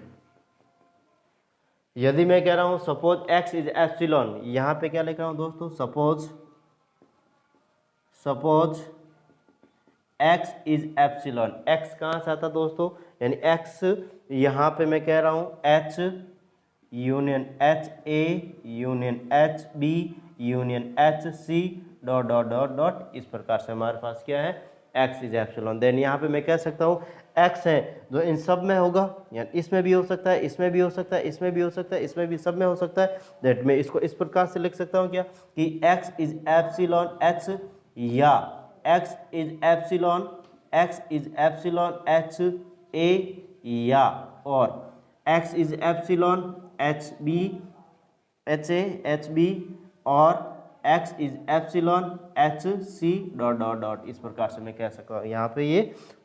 यदि मैं कह रहा हूं सपोज x इज एप्सिलॉन, यहाँ पे क्या लिख रहा हूं दोस्तों, suppose x is epsilon, x कहाँ से आता दोस्तों, यानी x यहाँ पे मैं कह रहा हूं h union H A union H B union H C dot dot dot dot इस प्रकार से हमारे पास क्या है, x इज एप्सिलॉन। देन यहाँ पे मैं कह सकता हूँ x है जो इन सब में होगा, यानी इसमें भी हो सकता है, इसमें भी हो सकता है, इसमें भी हो सकता है, इसमें भी, सब में हो सकता है, दैट मैं इसको इस प्रकार से लिख सकता हूँ क्या कि x इज एप्सिलॉन h, या x is epsilon h a, या और x is epsilon h b h a h b, और x is epsilon h c dot dot dot इस प्रकार से मैं कह सकता हूँ, यहाँ पे ये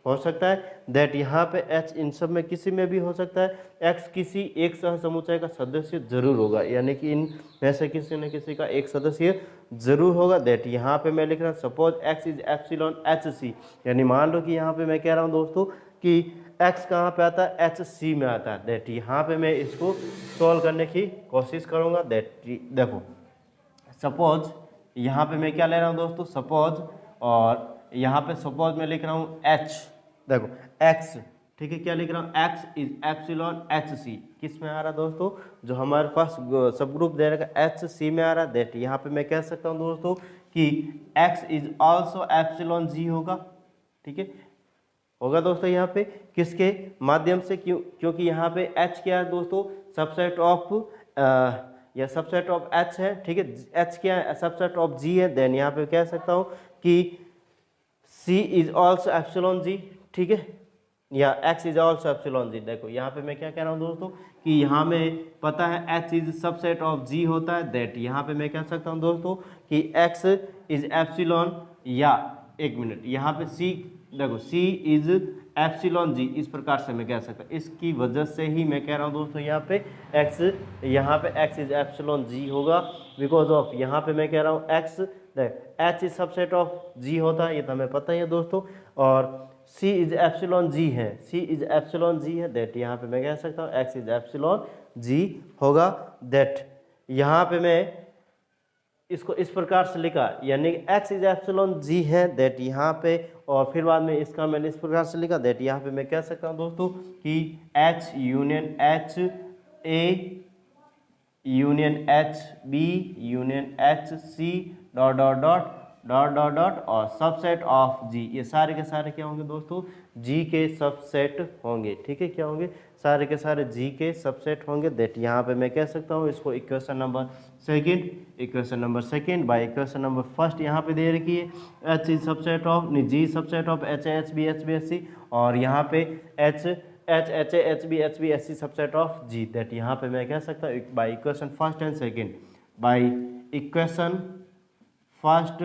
हो सकता है, दैट यहाँ पे h इन सब में किसी में भी हो सकता है, x किसी एक सहसमुच्चय का सदस्य जरूर होगा, यानी कि इन में से किसी न किसी का एक सदस्य जरूर होगा, दैट यहाँ पे मैं लिख रहा हूँ suppose x is epsilon H C, यानी मान लो कि यहाँ पे मैं कह रहा हूँ दोस्तों कि x कहाँ पे आता है, एच सी में आता है, दैट यहाँ पे मैं इसको सॉल्व करने की कोशिश करूँगा, दैट देखो सपोज यहाँ पे मैं क्या ले रहा हूँ दोस्तों, सपोज, और यहाँ पे सपोज मैं लिख रहा हूँ h, देखो x, ठीक है, क्या लिख रहा हूँ, x is epsilon H C, किस में आ रहा है दोस्तों, जो हमारे पास सब ग्रुप दे रखा है एच सी में आ रहा है, दैट यहाँ पे मैं कह सकता हूँ दोस्तों कि x is also epsilon G होगा, ठीक है, होगा दोस्तों यहाँ पे किसके माध्यम से, क्योंकि यहाँ पे h क्या है दोस्तों, सबसेट ऑफ या सबसेट ऑफ h है, ठीक है, h क्या है, सबसेट ऑफ g है, देन यहाँ पे कह सकता हूँ कि c is also epsilon G, ठीक है, या x इज ऑल्सो एप्सिलॉन जी। देखो यहाँ पे मैं क्या कह रहा हूँ दोस्तों कि यहाँ में पता है h is subset of g होता है, दैट यहाँ पे मैं कह सकता हूँ दोस्तों कि x इज एप्सिलॉन, या एक मिनट, यहाँ पे सी देखो, सी इज एप्सिलॉन जी, इस प्रकार से मैं कह सकता हूँ। इसकी वजह से ही मैं कह रहा हूँ दोस्तों यहाँ पे एक्स इज एप्सिलॉन जी होगा, बिकॉज ऑफ यहाँ पे मैं कह रहा हूँ X H is subset of G होता है, ये तो हमें पता ही है दोस्तों। और सी इज एप्सिलॉन जी है, सी इज एप्सिलॉन जी है, दैट यहाँ पे मैं कह सकता हूँ एक्स इज एप्सिलॉन जी होगा। दैट यहाँ पे मैं इसको इस प्रकार से लिखा, यानी एक्स इज एप्सिलॉन जी है, दैट यहाँ पे, और फिर बाद में इसका मैंने इस प्रकार से लिखा, दैट यहाँ पे मैं कह सकता हूँ दोस्तों कि H union H A union H B union H C dot dot dot dot dot dot और सबसेट ऑफ जी, ये सारे के सारे क्या होंगे दोस्तों, जी के सबसेट होंगे। ठीक है, क्या होंगे, सारे के सारे जी के सबसेट होंगे। दैट यहाँ पे मैं कह सकता हूँ इसको equation number second by equation number first यहाँ पे दे रखी है, H is subset of G subset of H H B H C, और यहाँ पे H H B H C subset of G. That यहाँ पे मैं कह सकता हूँ by equation first and second, by equation first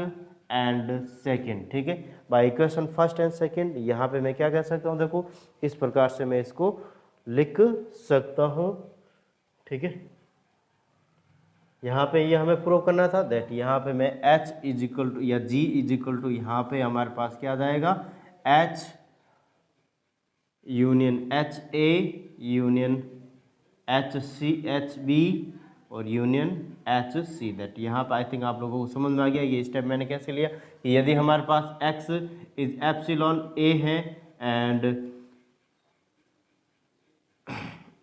and second. ठीक है, by equation first and second यहाँ पे मैं क्या कह सकता हूँ, देखो इस प्रकार से मैं इसको लिख सकता हूँ। ठीक है, यहाँ पे ये हमें प्रूव करना था, दैट यहाँ पे मैं h इज इक्वल टू या g इज इक्वल टू यहाँ पे हमारे पास क्या आ जाएगा, h union H A union H C H B और यूनियन एच सी। दैट यहाँ पर आई थिंक आप लोगों को समझ में आ गया ये स्टेप मैंने कैसे लिया, कि यदि हमारे पास x इज एप्सिलॉन ए है एंड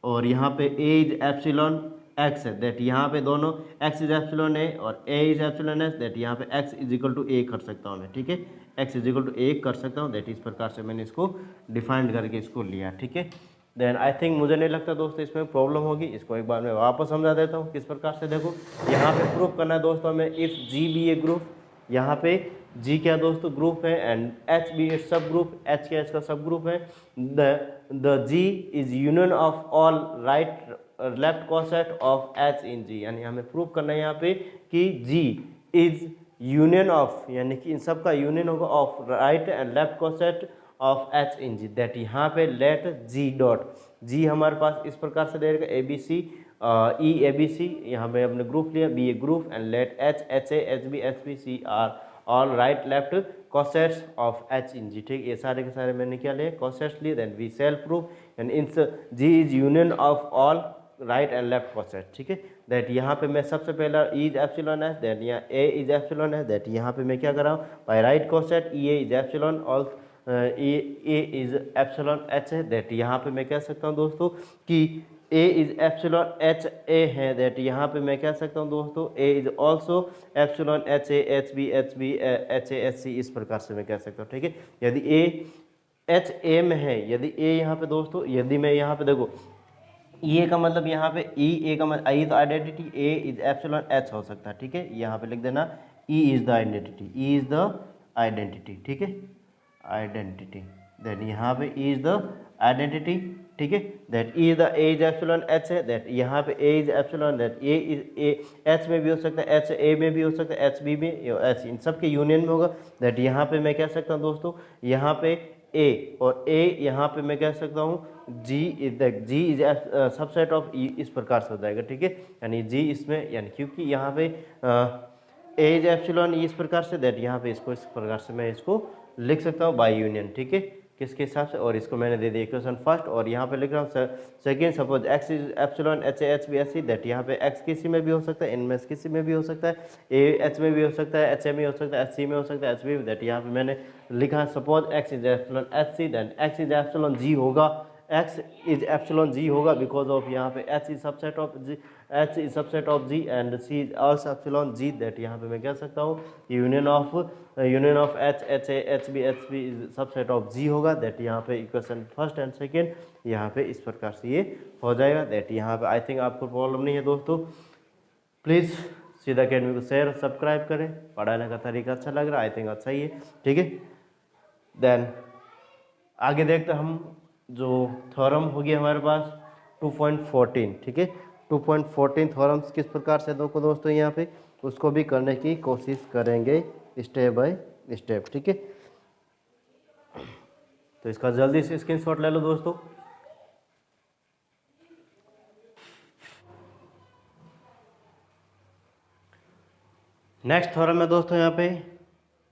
और यहाँ पे a इज एप्सिलॉन x है, दैट यहाँ पे दोनों x इज एप्सिलॉन a और a is epsilon s, that यहाँ पे x is equal to a कर सकता हूँ मैं। ठीक है, x is equal to a कर सकता हूँ, दैट इस प्रकार से मैंने इसको डिफाइंड करके इसको लिया। ठीक है, देन आई थिंक मुझे नहीं लगता दोस्तों इसमें प्रॉब्लम होगी, इसको एक बार मैं वापस समझा देता हूँ किस प्रकार से। देखो यहाँ पे प्रूफ करना है दोस्तों हमें, if G be a group, यहाँ पे जी क्या दोस्तों ग्रुप है and H be a subgroup, H क्या इसका सब ग्रुप है, the G is union of all right left coset of H in G, यानी हमें प्रूफ करना है यहाँ पे कि जी इज यूनियन ऑफ, यानी कि इन सब का यूनियन होगा of right and left coset of H in G. That यहाँ पे लेट जी डॉट, जी हमारे पास इस प्रकार से देगा ए B C E A B सी, यहाँ पे हमने ग्रुप लिया be a group, and let H A H B C are all right left cosets of H in G. ठीक, ये सारे के सारे मैंने क्या लिए कोसेट्स लिए, then we self proof and in G is union of all right and left coset. ठीक है, दैट यहाँ पे मैं सबसे पहला ई इज एप्सिलॉन है, दैट यहाँ ए इज एप्सिलॉन है, दैट यहाँ पे मैं क्या कर रहा हूँ by right coset E A is epsilon all A is epsilon H है, दैट यहाँ पे मैं कह सकता हूँ दोस्तों कि A is epsilon H A है, दैट यहाँ पे मैं कह सकता हूँ दोस्तों A is also epsilon H A H B H A H C, इस प्रकार से मैं कह सकता हूँ। ठीक है, यदि ए एच ए में है, यदि ए यहाँ पे दोस्तों, यदि मैं यहाँ पे देखो ए का मतलब यहाँ पे ए का मतलब आई तो identity, A is epsilon H हो सकता है। ठीक है, यहाँ पे लिख देना E is the identity, E is the identity. ठीक है, आइडेंटिटी, देन यहाँ पे ई इज द आइडेंटिटी। ठीक है, that E the A is epsilon H है, दैट यहाँ पे A is epsilon, that A is A H में भी हो सकता है, एच ए में भी हो सकता है, एच बी में, एच इन सब के यूनियन में होगा। दैट यहाँ पे मैं कह सकता हूँ दोस्तों, यहाँ पे ए और ए यहाँ पे मैं कह सकता हूँ जी इज सबसेट ऑफ ई, इस प्रकार से हो जाएगा। ठीक है, यानी जी इसमें, यानी क्योंकि यहाँ पे ए इज एप्सिलॉन ई इस प्रकार से, दैट यहाँ पे इसको इस प्रकार से मैं इसको लिख सकता हूँ बाय यूनियन। ठीक है, किसके हिसाब से, और इसको मैंने दे दिया इक्वेशन फर्स्ट, और यहाँ पे लिख रहा हूँ second, suppose X is epsilon H H B H C, that यहाँ पे एक्स किसी में भी हो सकता है, इन में किसी में भी हो सकता है, ए एच में भी हो सकता है, एच ए में हो सकता है, एच सी में हो सकता है, एच बी में, दैट यहाँ पे मैंने लिखा suppose X is epsilon H C, then X is epsilon G होगा, एक्स इज एप्सिलॉन जी होगा बिकॉज ऑफ यहाँ पे H is subset of G, H is subset of G and C is also epsilon G, that यहाँ पे मैं कह सकता हूँ union of H A H B is subset of G होगा। दैट यहाँ पे इक्वेशन फर्स्ट एंड सेकेंड यहाँ पे इस प्रकार से ये हो जाएगा। दैट यहाँ पे आई थिंक आपको प्रॉब्लम नहीं है दोस्तों। प्लीज़ सीधा अकेडमी को शेयर और सब्सक्राइब करें, पढ़ाने का तरीका अच्छा लग रहा है, आई थिंक अच्छा ही है। ठीक है, देन आगे देखते हम जो थ्योरम होगी हमारे पास 2.14। ठीक है, 2.14 थ्योरम्स किस प्रकार से दोस्तों यहाँ पे उसको भी करने की कोशिश करेंगे स्टेप बाय स्टेप। ठीक है, तो इसका जल्दी से स्क्रीनशॉट ले लो दोस्तों। नेक्स्ट थ्योरम है दोस्तों यहाँ पे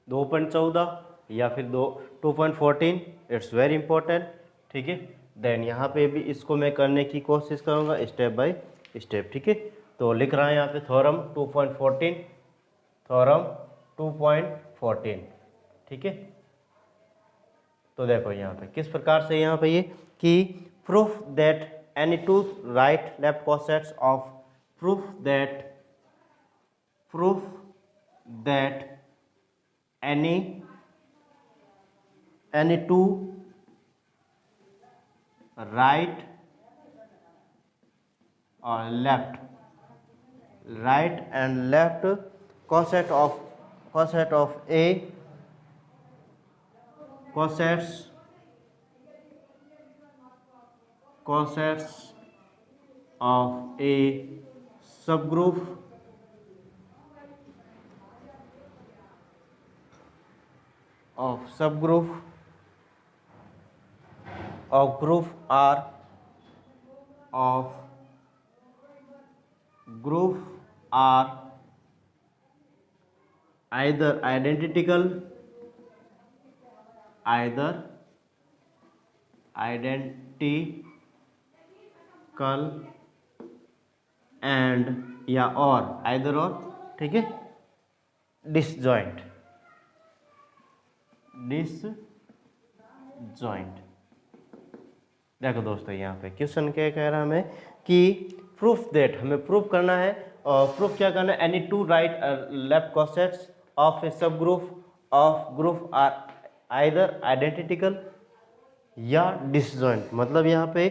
2.14 या फिर 2.14, इट्स वेरी इंपॉर्टेंट, ठीक है। देन यहाँ पे भी इसको मैं करने की कोशिश करूँगा स्टेप बाय स्टेप, ठीक है। तो लिख रहा है यहाँ पे थ्योरम 2.14, थ्योरम 2.14, ठीक है। तो देखो यहाँ पे किस प्रकार से यहाँ पे ये कि proof that any two right left cosets of proof that any two right or right and left coset of a cosets of a subgroup of group are either identical and या और either और, ठीक है, disjoint। देखो दोस्तों यहाँ पे question क्या कह रहा है हमें कि प्रूफ दैट, हमें प्रूफ करना है, और प्रूफ क्या करना है, any two right left cosets of a subgroup are either identical या डिसजॉइंट। मतलब यहाँ पे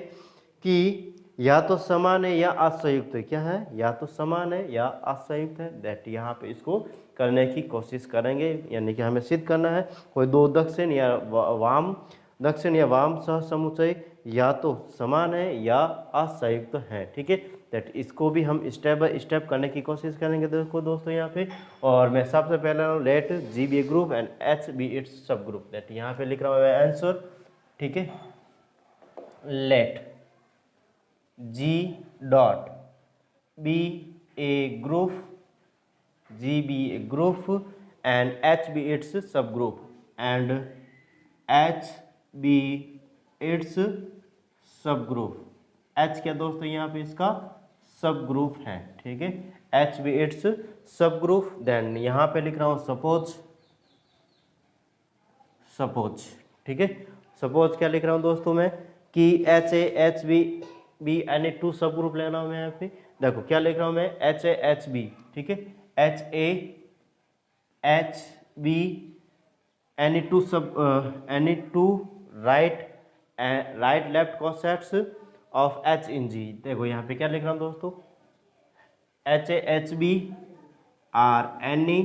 कि या तो समान है या असंयुक्त है। क्या है? या तो समान है या असंयुक्त है। दैट यहाँ पे इसको करने की कोशिश करेंगे, यानी कि हमें सिद्ध करना है कोई दो दक्षिण या वाम सहसमुच्चय या तो समान है या असंयुक्त है, ठीक है। दैट इसको भी हम स्टेप बाय स्टेप करने की कोशिश करेंगे दोस्तों यहाँ पे। और मैं सबसे पहले let G be a group and H be its subgroup. That यहाँ पे लिख रहा हूँ आंसर, ठीक है। Let G dot be a group and H be its subgroup and H be its subgroup। H क्या दोस्तों यहाँ पे इसका सब ग्रुप है, ठीक है। H be its subgroup। Then यहाँ पे लिख रहा हूँ सपोज, ठीक है। सपोज क्या लिख रहा हूँ दोस्तों मैं कि H A H B any two सब ग्रुप ले रहा हूँ मैं यहाँ पे। देखो क्या लिख रहा हूँ मैं, H A H B, ठीक है। H A H B any two right left cosets of H in G। देखो यहाँ पे क्या लिख रहा हूँ दोस्तों, H A H B are any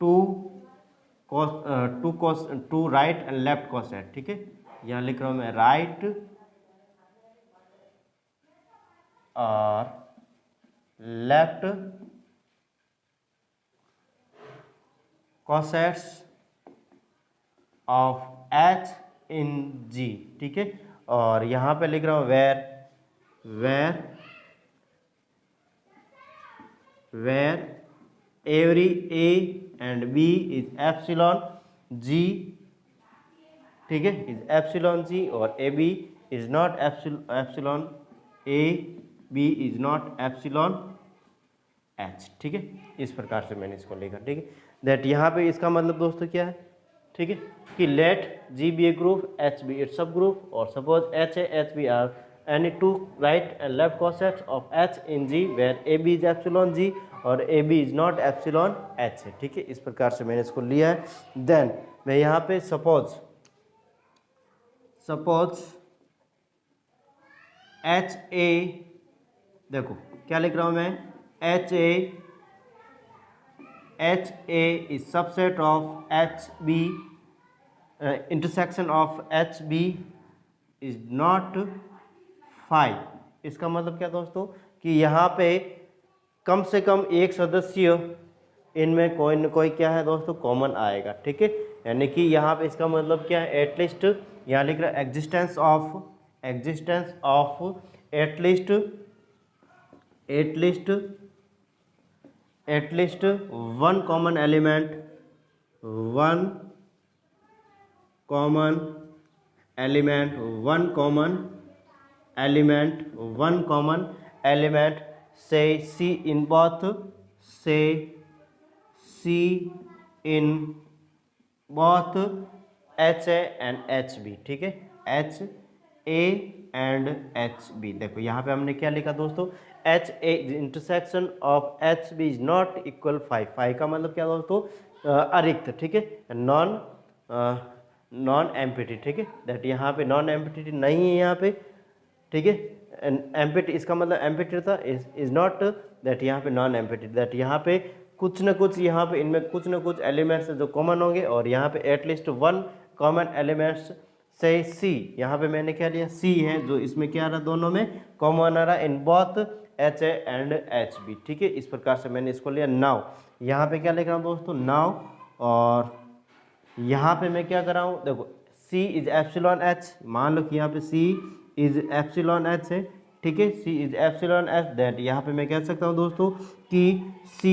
two right and left coset, ठीक है। यहाँ लिख रहा हूँ मैं राइट और left cosets of H in G, ठीक है। और यहाँ पे लिख रहा हूँ where every A and B is epsilon G, ठीक है, is epsilon G, और AB is not epsilon A, B is not epsilon H, ठीक है। इस प्रकार से मैंने इसको लिखा, ठीक है। दैट यहाँ पे इसका मतलब दोस्तों क्या है, ठीक है, कि let G be a group H be its subgroup, और suppose H A H B are any two right and left cosets of H in G where A B is epsilon G और A B is not epsilon H है, ठीक है। इस प्रकार से मैंने इसको लिया है। देन मैं यहाँ पे सपोज एच ए, देखो क्या लिख रहा हूँ मैं, H A is subset of H B, intersection of H B is not phi। इसका मतलब क्या दोस्तों कि यहाँ पे कम से कम एक सदस्य इनमें कोई न कोई क्या है दोस्तों कॉमन आएगा, ठीक है। यानी कि यहाँ पे इसका मतलब क्या है, एटलीस्ट यहाँ लिख रहा है existence of at least one common element, one common element से C in both H A and H B, ठीक है, H A and H B. देखो यहाँ पे हमने क्या लिखा दोस्तों, H A intersection of H B is not equal 5 का मतलब क्या दोस्तों, अरिक्त, ठीक है, नॉन एम्पिटी, ठीक है, दैट यहाँ पे नॉन एम्पिटी नहीं है यहाँ पे, ठीक है, एम्पिटी इसका मतलब एम्पिटी था, इज नॉट दैट यहाँ पे नॉन एम्पिटी, दैट यहाँ पे कुछ न कुछ यहाँ पे इनमें कुछ न कुछ एलिमेंट्स जो कॉमन होंगे और यहाँ पे एटलीस्ट वन कॉमन एलिमेंट्स से सी, यहाँ पे मैंने क्या लिया, सी है जो इसमें क्या आ रहा, दोनों में कॉमन आ रहा in both H A and H B, ठीक है, इस प्रकार से मैंने इसको लिया। नाउ यहाँ पे क्या लिख रहा हूँ दोस्तों, नाउ, और यहाँ पे मैं क्या कर रहा हूँ, देखो C इज एप्सिलॉन एच, मान लो कि यहाँ पे C इज एप्सिलॉन एच है, ठीक है, C is epsilon H, that यहाँ पे मैं कह सकता हूँ दोस्तों कि C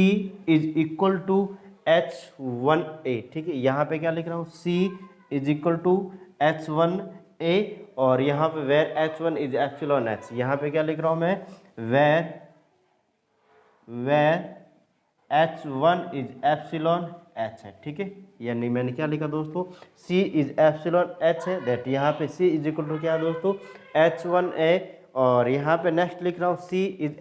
is equal to H1A, ठीक है, यहाँ पे क्या लिख रहा हूँ, C is equal to H1A, और यहाँ पे where H1 is epsilon H, यहाँ पे क्या लिख रहा हूँ मैं, where H1 is epsilon H है, ठीक है, यानी मैंने क्या लिखा दोस्तों, C इज एप्सिलॉन एच है, दैट यहाँ पे C इज इक्वल टू क्या है दोस्तों, H1A, और यहाँ पे नेक्स्ट लिख रहा हूँ C इज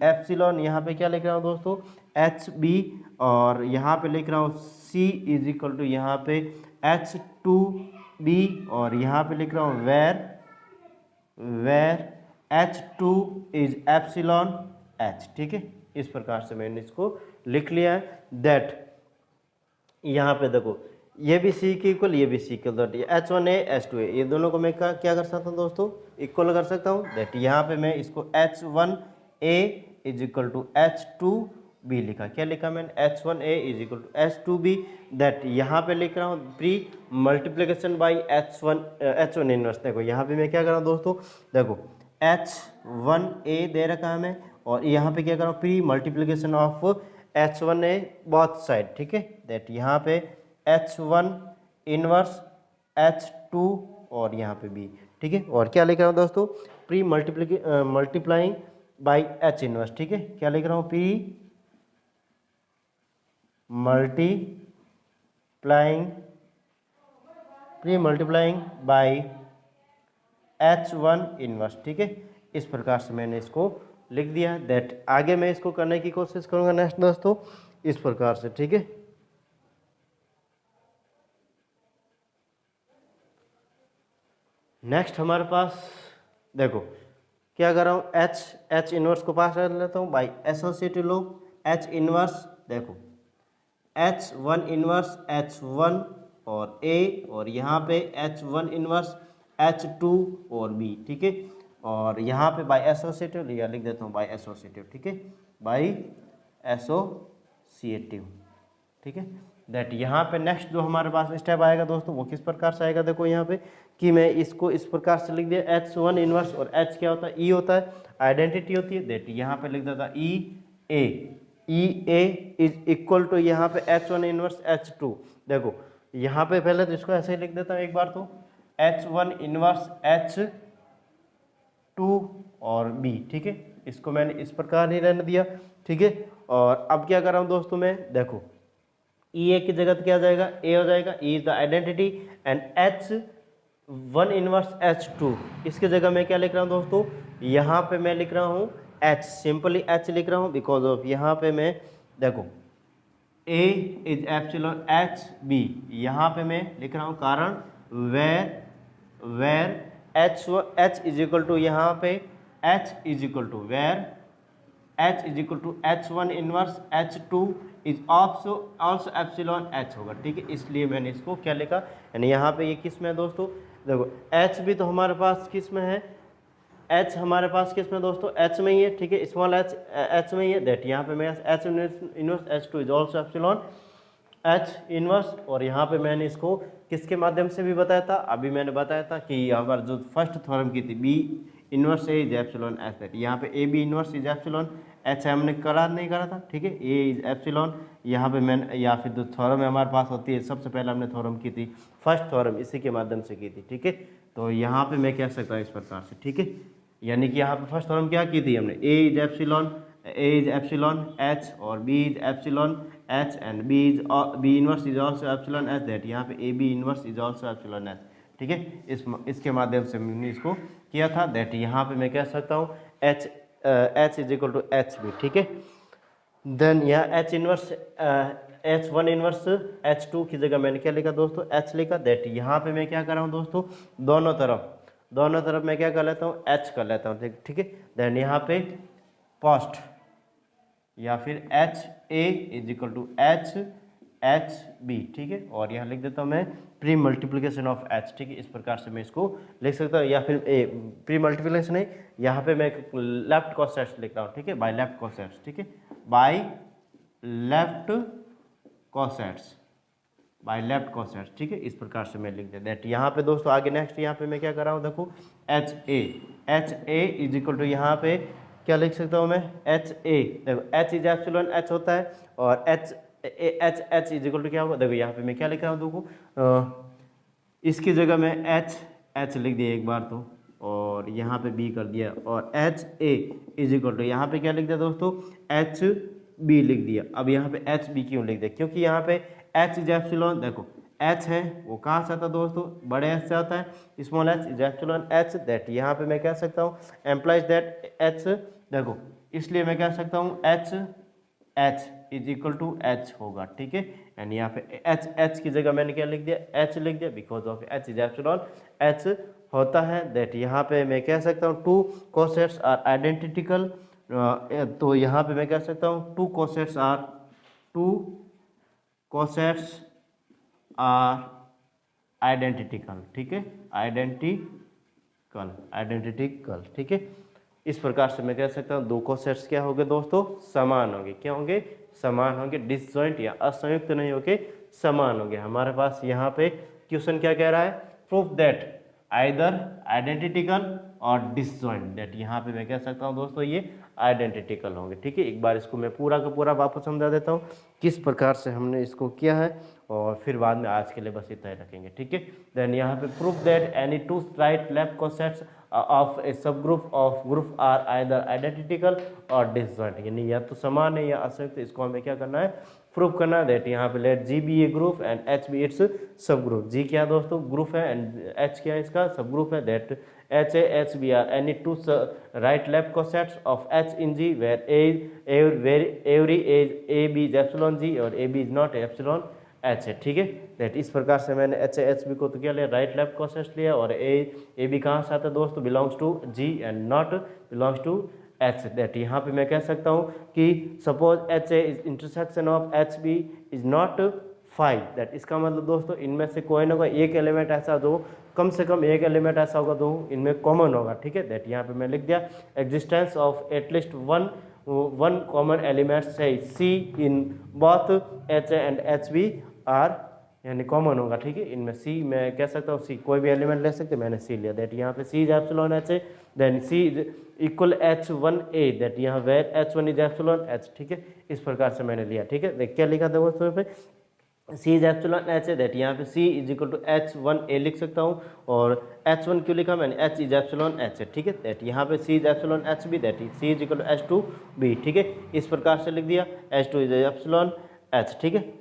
एप्सिलॉन, यहाँ पे क्या लिख रहा हूँ दोस्तों, HB, और यहाँ पे लिख रहा हूँ C इज इक्वल टू यहाँ पे H2B, और यहाँ पे लिख रहा हूँ where H2 is epsilon H, ठीक है, इस प्रकार से मैंने इसको लिख लिया है, दैट यहाँ पे देखो ये भी C के इक्वल, ये भी C के इक्वल, H1A H2A, ये दोनों को मैं क्या कर सकता हूँ दोस्तों, इक्वल कर सकता हूँ, दैट यहाँ पे मैं इसको H1A is equal to H2B लिखा, क्या लिखा मैंने, H1A is equal to H2B, that यहाँ पे लिख रहा हूँ pre multiplication by H1 inverse. देखो यहाँ पे मैं क्या कर रहा हूँ दोस्तों, देखो H1A दे रखा है हमें, और यहाँ पे क्या कर रहा हूँ, pre multiplication of H1A both side, ठीक है, दैट यहाँ पे H1 इनवर्स H2 और यहाँ पे B, ठीक है, और क्या लिख रहा हूँ दोस्तों, pre multiplying by H inverse, ठीक है, क्या लिख रहा हूँ, pre multiplying by H1 inverse, ठीक है, इस प्रकार से मैंने इसको लिख दिया, दैट आगे मैं इसको करने की कोशिश करूंगा नेक्स्ट दोस्तों इस प्रकार से, ठीक है। नेक्स्ट हमारे पास देखो क्या कर रहा हूँ, H इनवर्स को पास कर लेता हूँ by associative low, H inverse, देखो H1 इनवर्स H1 और A, और यहाँ पे H1 इनवर्स H2 और B, ठीक है, और यहाँ पे बाई एसोसिएटिव या लिख देता हूँ बाई एसोसिएटिव, ठीक है, बाई एसोसिएटिव, ठीक है, दैट यहाँ पे नेक्स्ट जो हमारे पास स्टेप आएगा दोस्तों वो किस प्रकार से आएगा, देखो यहाँ पे कि मैं इसको इस प्रकार से लिख दिया, H1 इनवर्स, और H क्या होता है, E होता है, आइडेंटिटी होती है, दैट यहाँ पे लिख देता E A is equal to यहाँ पे H1 इनवर्स H2। देखो यहाँ पे पहले तो इसको ऐसे ही लिख देता हूँ एक बार, तो H1 इनवर्स H2 और B, ठीक है, इसको मैंने इस प्रकार ही रहने दिया, ठीक है, और अब क्या कर रहा हूँ दोस्तों मैं, देखो E की जगह क्या जाएगा, A हो जाएगा, E is the identity, and H1 inverse H2, इसके जगह मैं क्या लिख रहा हूँ दोस्तों, यहाँ पे मैं लिख रहा हूँ H, सिंपली H लिख रहा हूँ, बिकॉज ऑफ यहाँ पे मैं देखो A इज एप्सिलॉन HB, यहाँ पे मैं लिख रहा हूँ कारण where H is equal to यहाँ पे H is equal to where H is equal to H1 inverse H2 is also epsilon H होगा, ठीक है, इसलिए मैंने इसको क्या लिखा, यानी यहाँ पे ये किस में है दोस्तों, देखो H भी तो हमारे पास किस में है, H हमारे पास किस में दोस्तों, H में ही है, ठीक है, स्मॉल H में ही है, दैट यहाँ पे मैं H inverse H2 is also epsilon H inverse, और यहाँ पे मैंने इसको किसके माध्यम से भी बताया था, अभी मैंने बताया था कि यहाँ पर जो फर्स्ट थ्योरम की थी B inverse A is epsilon H, that यहाँ पे A B inverse is epsilon H हमने करा नहीं करा था, ठीक है, ए इज एप्सिलॉन। यहाँ पे मैंने या फिर जो थ्योरम हमारे पास होती है, सबसे पहले हमने थ्योरम की थी फर्स्ट थ्योरम, इसी के माध्यम से की थी, ठीक है। तो यहाँ पे मैं कह सकता हूँ इस प्रकार से, ठीक है, यानी कि यहाँ पे फर्स्ट थ्योरम क्या की थी हमने, ए इज एप्सिलॉन एच और B is epsilon H and B inverse is also epsilon H, that यहाँ पे A B inverse is also epsilon H, ठीक है। इसके माध्यम से मैंने इसको किया था, दैट यहाँ पे मैं कह सकता हूँ H is equal to H B, ठीक है। देन यहाँ H inverse H one inverse H two की जगह मैंने क्या लिखा दोस्तों, एच लिखा, दैट यहाँ पे मैं क्या कर रहा हूँ दोस्तों, दोनों तरफ मैं क्या कर लेता हूँ, एच कर लेता हूँ, ठीक है। देन यहाँ पे पोस्ट या फिर H A is equal to H B, ठीक है, और यहाँ लिख देता हूँ मैं प्री मल्टीप्लिकेशन ऑफ एच, ठीक है, इस प्रकार से मैं इसको लिख सकता हूँ, या फिर प्री मल्टीप्लिकेशन नहीं, यहाँ पे मैं लेफ्ट कोसेट्स लिख रहा हूँ, ठीक है, बाय लेफ्ट कोसेट्स, ठीक है, बाय लेफ्ट कोसेट्स, ठीक है, इस प्रकार से मैं लिख देता दैट यहाँ पे दोस्तों। आगे नेक्स्ट यहाँ पे मैं क्या कर रहा हूँ, देखो H A is equal to यहाँ पे क्या लिख सकता हूँ मैं, एच ए, देखो एच इज एप्सिलॉन एच होता है, और एच इज इक्वल टू क्या होगा, देखो यहाँ पे मैं क्या लिख रहा हूँ, देखो इसकी जगह मैं एच लिख दिया एक बार तो, और यहाँ पे बी कर दिया, और H A is equal to यहाँ पे क्या लिख दिया दोस्तों, एच बी लिख दिया। अब यहाँ पे एच बी क्यों लिख दिया, क्योंकि यहाँ पे एच इज एप्सिलॉन, देखो एच है वो कहाँ से आता है दोस्तों, बड़े एच से आता है, small H is epsilon H, that यहाँ पे मैं कह सकता हूँ एम्प्लाइज दैट एच, देखो इसलिए मैं कह सकता हूँ H is equal to H होगा, ठीक है, एंड यहाँ पे एच की जगह मैंने क्या लिख दिया, एच लिख दिया, because of H is epsilon H होता है, दैट यहाँ पे मैं कह सकता हूँ टू कोसेट्स आर आइडेंटिकल, तो यहाँ पे मैं कह सकता हूँ टू कोसेट्स आर आइडेंटिकल, ठीक है, आइडेंटिकल, ठीक है, इस प्रकार से मैं कह सकता हूँ दो कोसेट्स क्या होंगे दोस्तों, समान होंगे, क्या होंगे, समान होंगे, डिसजॉइंट या असंयुक्त नहीं होंगे, समान होंगे। हमारे पास यहाँ पे क्वेश्चन क्या कह रहा है, प्रूफ दैट आइदर आइडेंटिकल और डिसजॉइंट, दैट यहाँ पे मैं कह सकता हूँ दोस्तों ये आइडेंटिकल होंगे, ठीक है। एक बार इसको मैं पूरा का पूरा वापस समझा देता हूँ किस प्रकार से हमने इसको किया है, और फिर बाद में आज के लिए बस इतना ही रखेंगे, ठीक है। देन यहाँ पे proof that any two right left cosets of a subgroup of group are either identical और डिसजॉइंट, यानी या तो समान है या असंयुक्त, इसको हमें क्या करना है, प्रूफ करना है, दैट यहाँ पे let G be a group and H be its subgroup, G क्या दोस्तों ग्रुप है एंड एच क्या है इसका सब ग्रुप है, that H A H B are any two right left cosets of H in G where every edge A B is epsilon G और A B is not epsilon H है, ठीक है, that इस प्रकार से मैंने H B को तो क्या लिया, राइट लेफ्ट कोसेट्स लिया, और ए बी कहाँ से आता है दोस्तों, belongs to G and not belongs to H, that यहाँ पे मैं कह सकता हूँ कि suppose H A is intersection of H B is not 5, that इसका मतलब दोस्तों इनमें से कोई ना कोई एक एलिमेंट ऐसा दो, कम से कम एक एलिमेंट ऐसा होगा दो इनमें कॉमन होगा, ठीक है, दैट यहाँ पे मैं लिख दिया existence of at least one common element से C in both H A and H B are, यानी कॉमन होगा, ठीक है, इनमें सी मैं कह सकता हूँ सी कोई भी एलिमेंट ले सकते, मैंने सी लिया, दैट यहाँ पे C is epsilon H A, then C is equal H one A, that यहाँ where H one is epsilon H, ठीक है, इस प्रकार से मैंने लिया, ठीक है, देख क्या लिखा था दोस्तों पे, सी इज एप्सिलॉन एच है, दैट यहाँ पे C is equal to H one A लिख सकता हूँ, और एच वन क्यों लिखा मैंने, एच इज एप्सिलॉन एच है, ठीक है, दैट यहाँ पे C is epsilon H B, that C is equal to H two B, ठीक है, इस प्रकार से लिख दिया H two is epsilon H, ठीक है।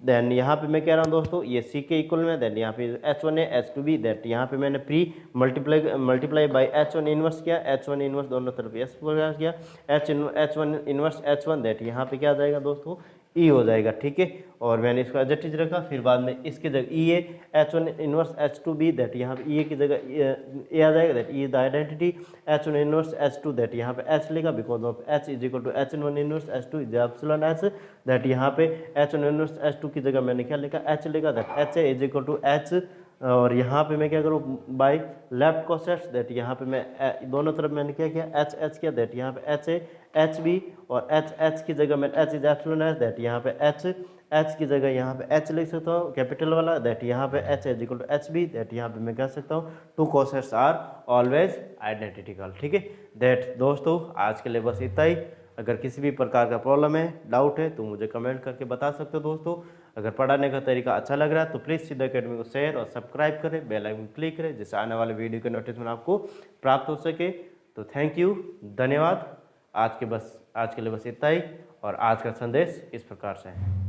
देन यहाँ पे मैं कह रहा हूँ दोस्तों ये सी के इक्वल में, देन यहाँ पे एच वन है एच टू बी, दैट यहाँ पे मैंने pre multiply by H one inverse किया, एच वन इनवर्स दोनों तरफ एस प्रकार किया, H one inverse H one, that यहाँ पे क्या आ जाएगा दोस्तों ई हो जाएगा, ठीक है, और मैंने इसको एडजस्टिज रखा, फिर बाद में इसकी जगह E A H one inverse H two B, that यहाँ पे ई की जगह ए आ जाएगा, that E the identity H one inverse H two, that यहाँ पे एच लेगा because of H is equal to H one inverse H two is epsilon H, that यहाँ पे H one inverse H two की जगह मैंने क्या लिखा एच लेगा, that H A is equal to H, और यहाँ पे मैं क्या करूँ बाई लेफ्ट कोसेट्स, दैट यहाँ पे मैं दोनों तरफ मैंने क्या किया एच किया, दैट यहाँ पे एच ए एच बी, और एच की जगह मैं H is epsilon H, that यहाँ पे एच की जगह यहाँ पे एच लिख सकता हूँ कैपिटल वाला, दैट यहाँ पे H is equal to H B, that यहाँ पे मैं कह सकता हूँ two cosets are always identical. ठीक है, दैट दोस्तों आज के लिए बस इतना ही। अगर किसी भी प्रकार का प्रॉब्लम है, डाउट है, तो मुझे कमेंट करके बता सकते हो दोस्तों। अगर पढ़ाने का तरीका अच्छा लग रहा है तो प्लीज़ सिद्धा अकेडमी को शेयर और सब्सक्राइब करें, बेल आइकन क्लिक करें, जिससे आने वाले वीडियो के नोटिफिकेशन आपको प्राप्त हो सके। तो थैंक यू, धन्यवाद। आज के लिए बस इतना ही, और आज का संदेश इस प्रकार से है।